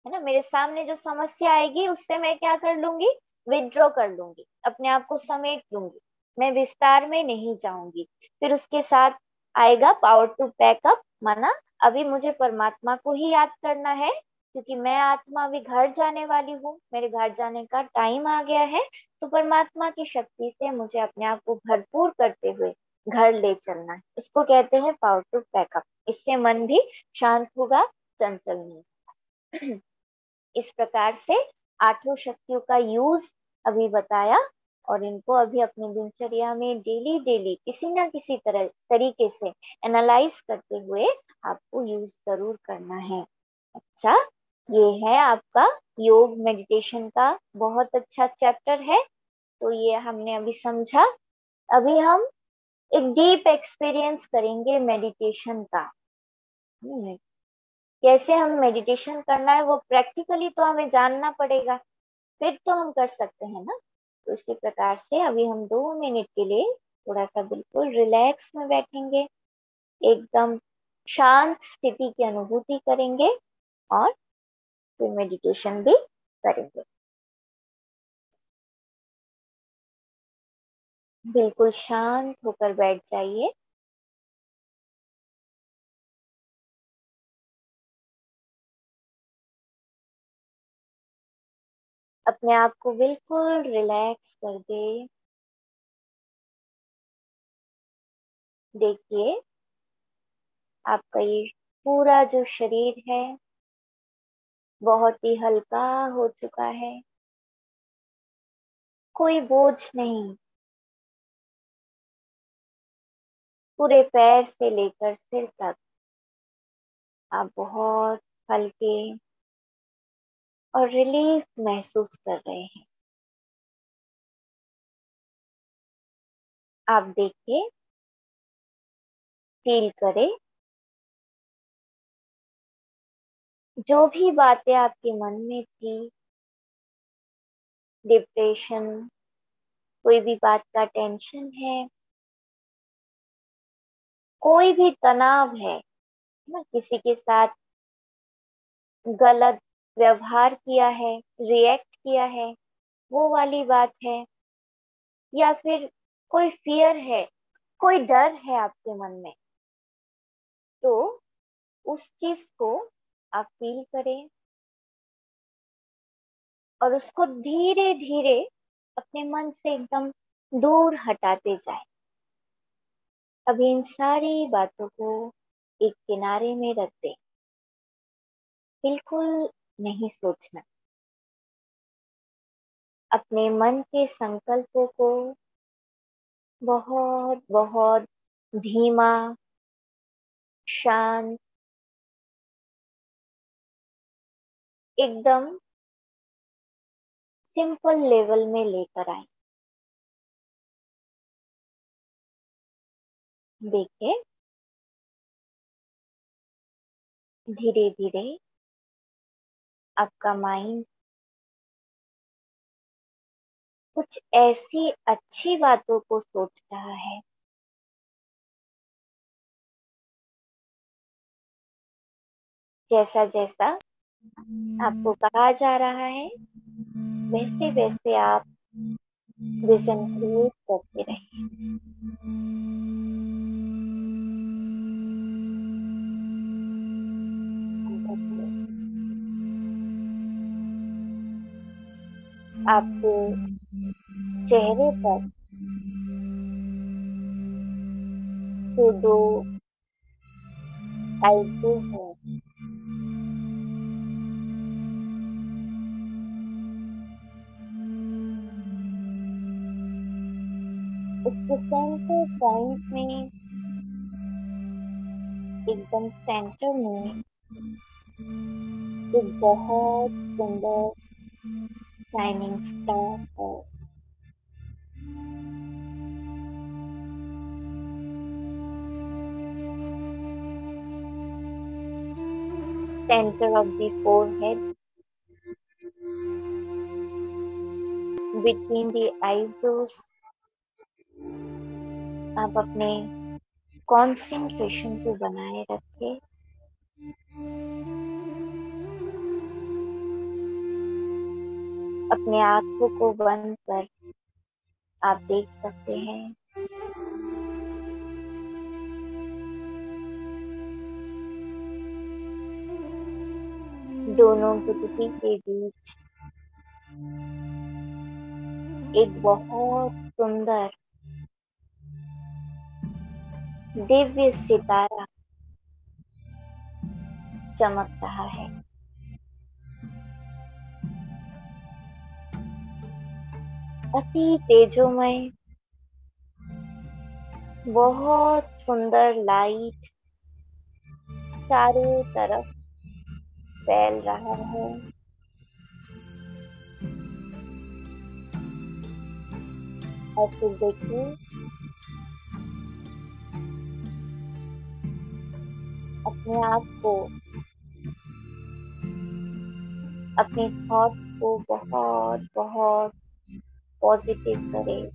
है ना, मेरे सामने जो समस्या आएगी, उससे मैं क्या कर लूंगी, विथड्रॉ कर लूंगी, अपने आप को समेट लूंगी, मैं विस्तार में नहीं जाऊंगी। फिर उसके साथ आएगा पावर टू बैकअप, माना अभी मुझे परमात्मा को ही याद करना है, क्योंकि मैं आत्मा अभी घर जाने वाली हूँ, मेरे घर जाने का टाइम आ गया है। तो परमात्मा की शक्ति से मुझे अपने आप को भरपूर करते हुए घर ले चलना है, इसको कहते हैं पावर टू बैकअप। इससे मन भी शांत होगा, चंचल नहीं। इस प्रकार से 8 शक्तियों का यूज अभी बताया, और इनको अभी अपनी दिनचर्या में डेली डेली किसी ना किसी तरह तरीके से एनालाइज करते हुए आपको यूज जरूर करना है। अच्छा, ये है आपका योग मेडिटेशन का बहुत अच्छा चैप्टर है। तो ये हमने अभी समझा। अभी हम एक डीप एक्सपीरियंस करेंगे मेडिटेशन का। कैसे हम मेडिटेशन करना है वो प्रैक्टिकली तो हमें जानना पड़ेगा, फिर तो हम कर सकते हैं ना। तो इसी प्रकार से अभी हम 2 मिनट के लिए थोड़ा सा बिल्कुल रिलैक्स में बैठेंगे, एकदम शांत स्थिति की अनुभूति करेंगे और फिर मेडिटेशन भी करेंगे। बिल्कुल शांत होकर बैठ जाइए। अपने आप को बिल्कुल रिलैक्स कर दे। देखिए, आपका ये पूरा जो शरीर है बहुत ही हल्का हो चुका है, कोई बोझ नहीं। पूरे पैर से लेकर सिर तक आप बहुत हल्के और रिलीफ महसूस कर रहे हैं। आप देखिए, फील करें जो भी बातें आपके मन में थी, डिप्रेशन, कोई भी बात का टेंशन है, कोई भी तनाव है ना, किसी के साथ गलत व्यवहार किया है, रिएक्ट किया है, वो वाली बात है, या फिर कोई फियर है, कोई डर है आपके मन में, तो उस चीज को आप फील करें और उसको धीरे धीरे अपने मन से एकदम दूर हटाते जाए। अभी इन सारी बातों को एक किनारे में रख दे, बिल्कुल नहीं सोचना। अपने मन के संकल्पों को बहुत बहुत धीमा, शांत, एकदम सिंपल लेवल में लेकर आए। देखिए, धीरे धीरे आपका माइंड कुछ ऐसी अच्छी बातों को सोच रहा है, जैसा जैसा आपको कहा जा रहा है, वैसे वैसे आप विजन क्रिएट करते रहिए। आपके चेहरे पर जो दो आईब्रो है, उसके सेंटर पॉइंट में, एकदम सेंटर में एक बहुत सुंदर शाइनिंग स्टार है। Centre of the forehead, between the eyebrows, आप अपने कंसंट्रेशन को बनाए रखें। अपने आंखों को बंद कर आप देख सकते हैं दोनों गुदगी के बीच एक बहुत सुंदर दिव्य सितारा चमक रहा है। अति तेजोमय, बहुत सुंदर लाइट चारों तरफ फैल रहा है। और फिर देखिए, अपने आप को, अपने थॉट को बहुत बहुत पॉजिटिव करें।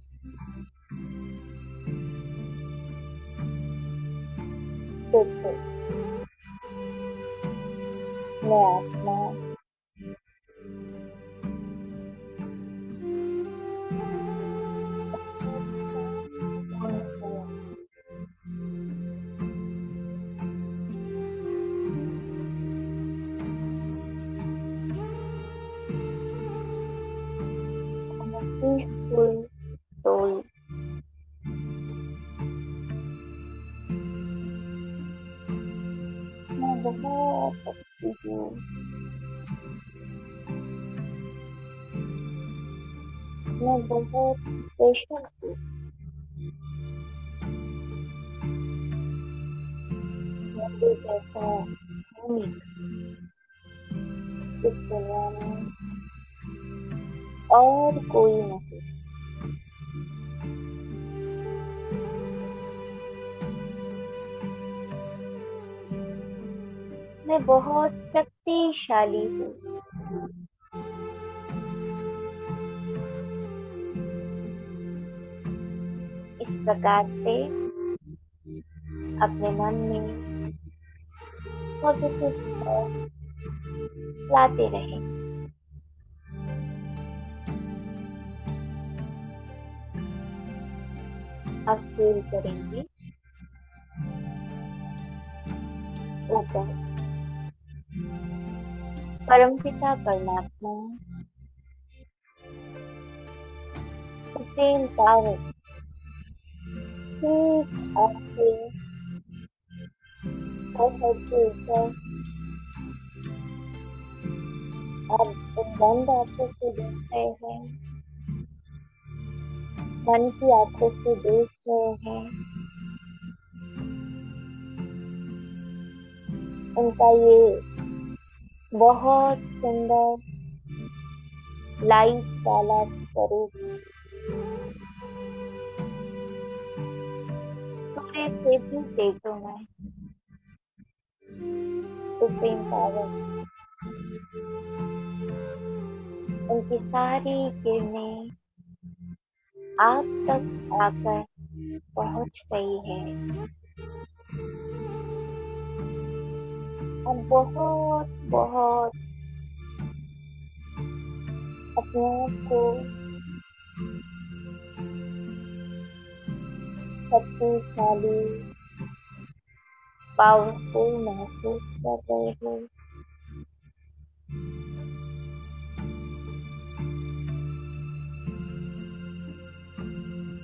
बिल्कुल, मैं आत्मा पीसफुल सोल, मैं बहुत अच्छी हूँ, मैं बहुत स्पेशल हूँ, मेरे जैसा यूनिक इस दुनिया में और कोई नहीं। मैं बहुत शक्तिशाली हो। इस प्रकार से अपने मन में पॉजिटिव थॉट लाते रहें। अब फील करेंगे ऊपर परमपिता परमात्मा सुप्रीम पावर ठीक आपके हेड के ऊपर अब बंद आंखों से देख रहे हैं, मन की आंखों से देख रहे हैं। उनका ये बहुत सुंदर लाइट वाला स्वरूप सूर्य से भी तेजों में सुप्रीम पावर उनकी सारी किरणें आप तक आकर पहुंच रही है। अब बहुत बहुत अपने आप को शक्तिशाली पावरफुल महसूस कर रहे हो।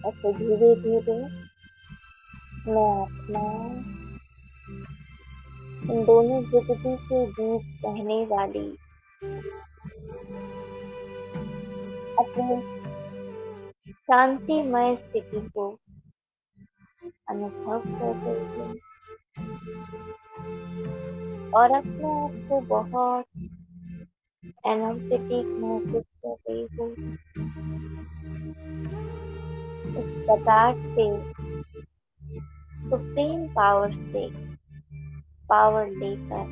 ऐसे धीरे धीरे मैं आत्मा इन दोनों प्रकृति के बीच रहने वाली अपनी शांतिमय स्थिति को अनुभव कर रही हूँ और अपने आप को बहुत एनर्जेटिक महसूस कर रही हूँ। इस प्रकार से सुप्रीम पावर से पावर लेकर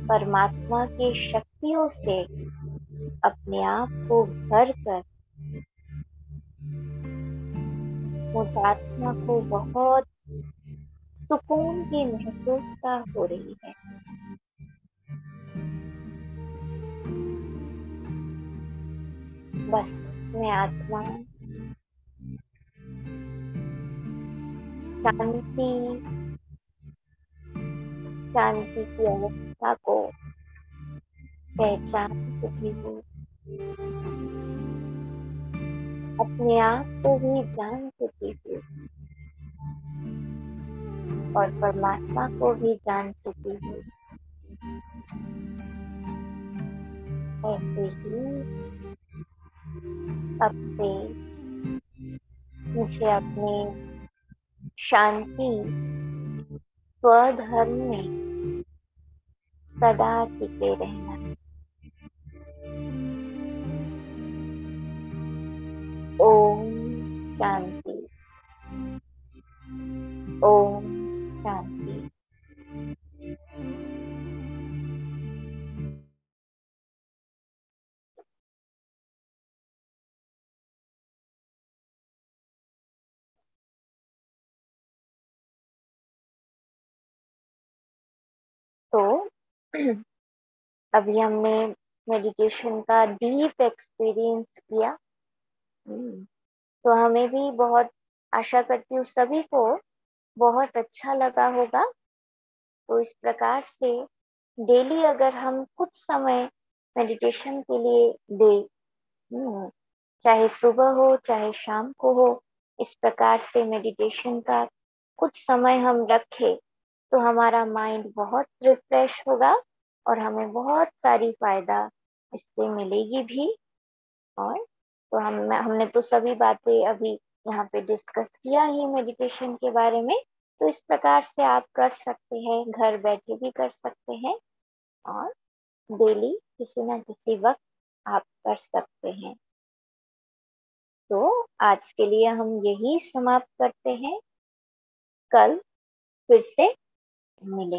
परमात्मा की शक्तियों से अपने आप को भर कर उस आत्मा को बहुत सुकून की महसूसता हो रही है। बस मैं आत्मा शांति शांति की अवस्था को पहचान चुकी हूँ, अपने आप को भी जान चुकी हूँ और परमात्मा को भी जान चुकी हूँ। ऐसे ही अब से मुझे अपने शांति स्वधर्म में सदा टिके रहना। ओम शांति। ओम शांति। तो अभी हमने मेडिटेशन का डीप एक्सपीरियंस किया। तो हमें भी बहुत आशा करती हूँ सभी को बहुत अच्छा लगा होगा। तो इस प्रकार से डेली अगर हम कुछ समय मेडिटेशन के लिए दे, चाहे सुबह हो चाहे शाम को हो, इस प्रकार से मेडिटेशन का कुछ समय हम रखें तो हमारा माइंड बहुत रिफ्रेश होगा और हमें बहुत सारी फायदा इससे मिलेगी भी। और तो हमने तो सभी बातें अभी यहाँ पे डिस्कस किया ही मेडिटेशन के बारे में। तो इस प्रकार से आप कर सकते हैं, घर बैठे भी कर सकते हैं और डेली किसी ना किसी वक्त आप कर सकते हैं। तो आज के लिए हम यही समाप्त करते हैं, कल फिर से मिलेंगे।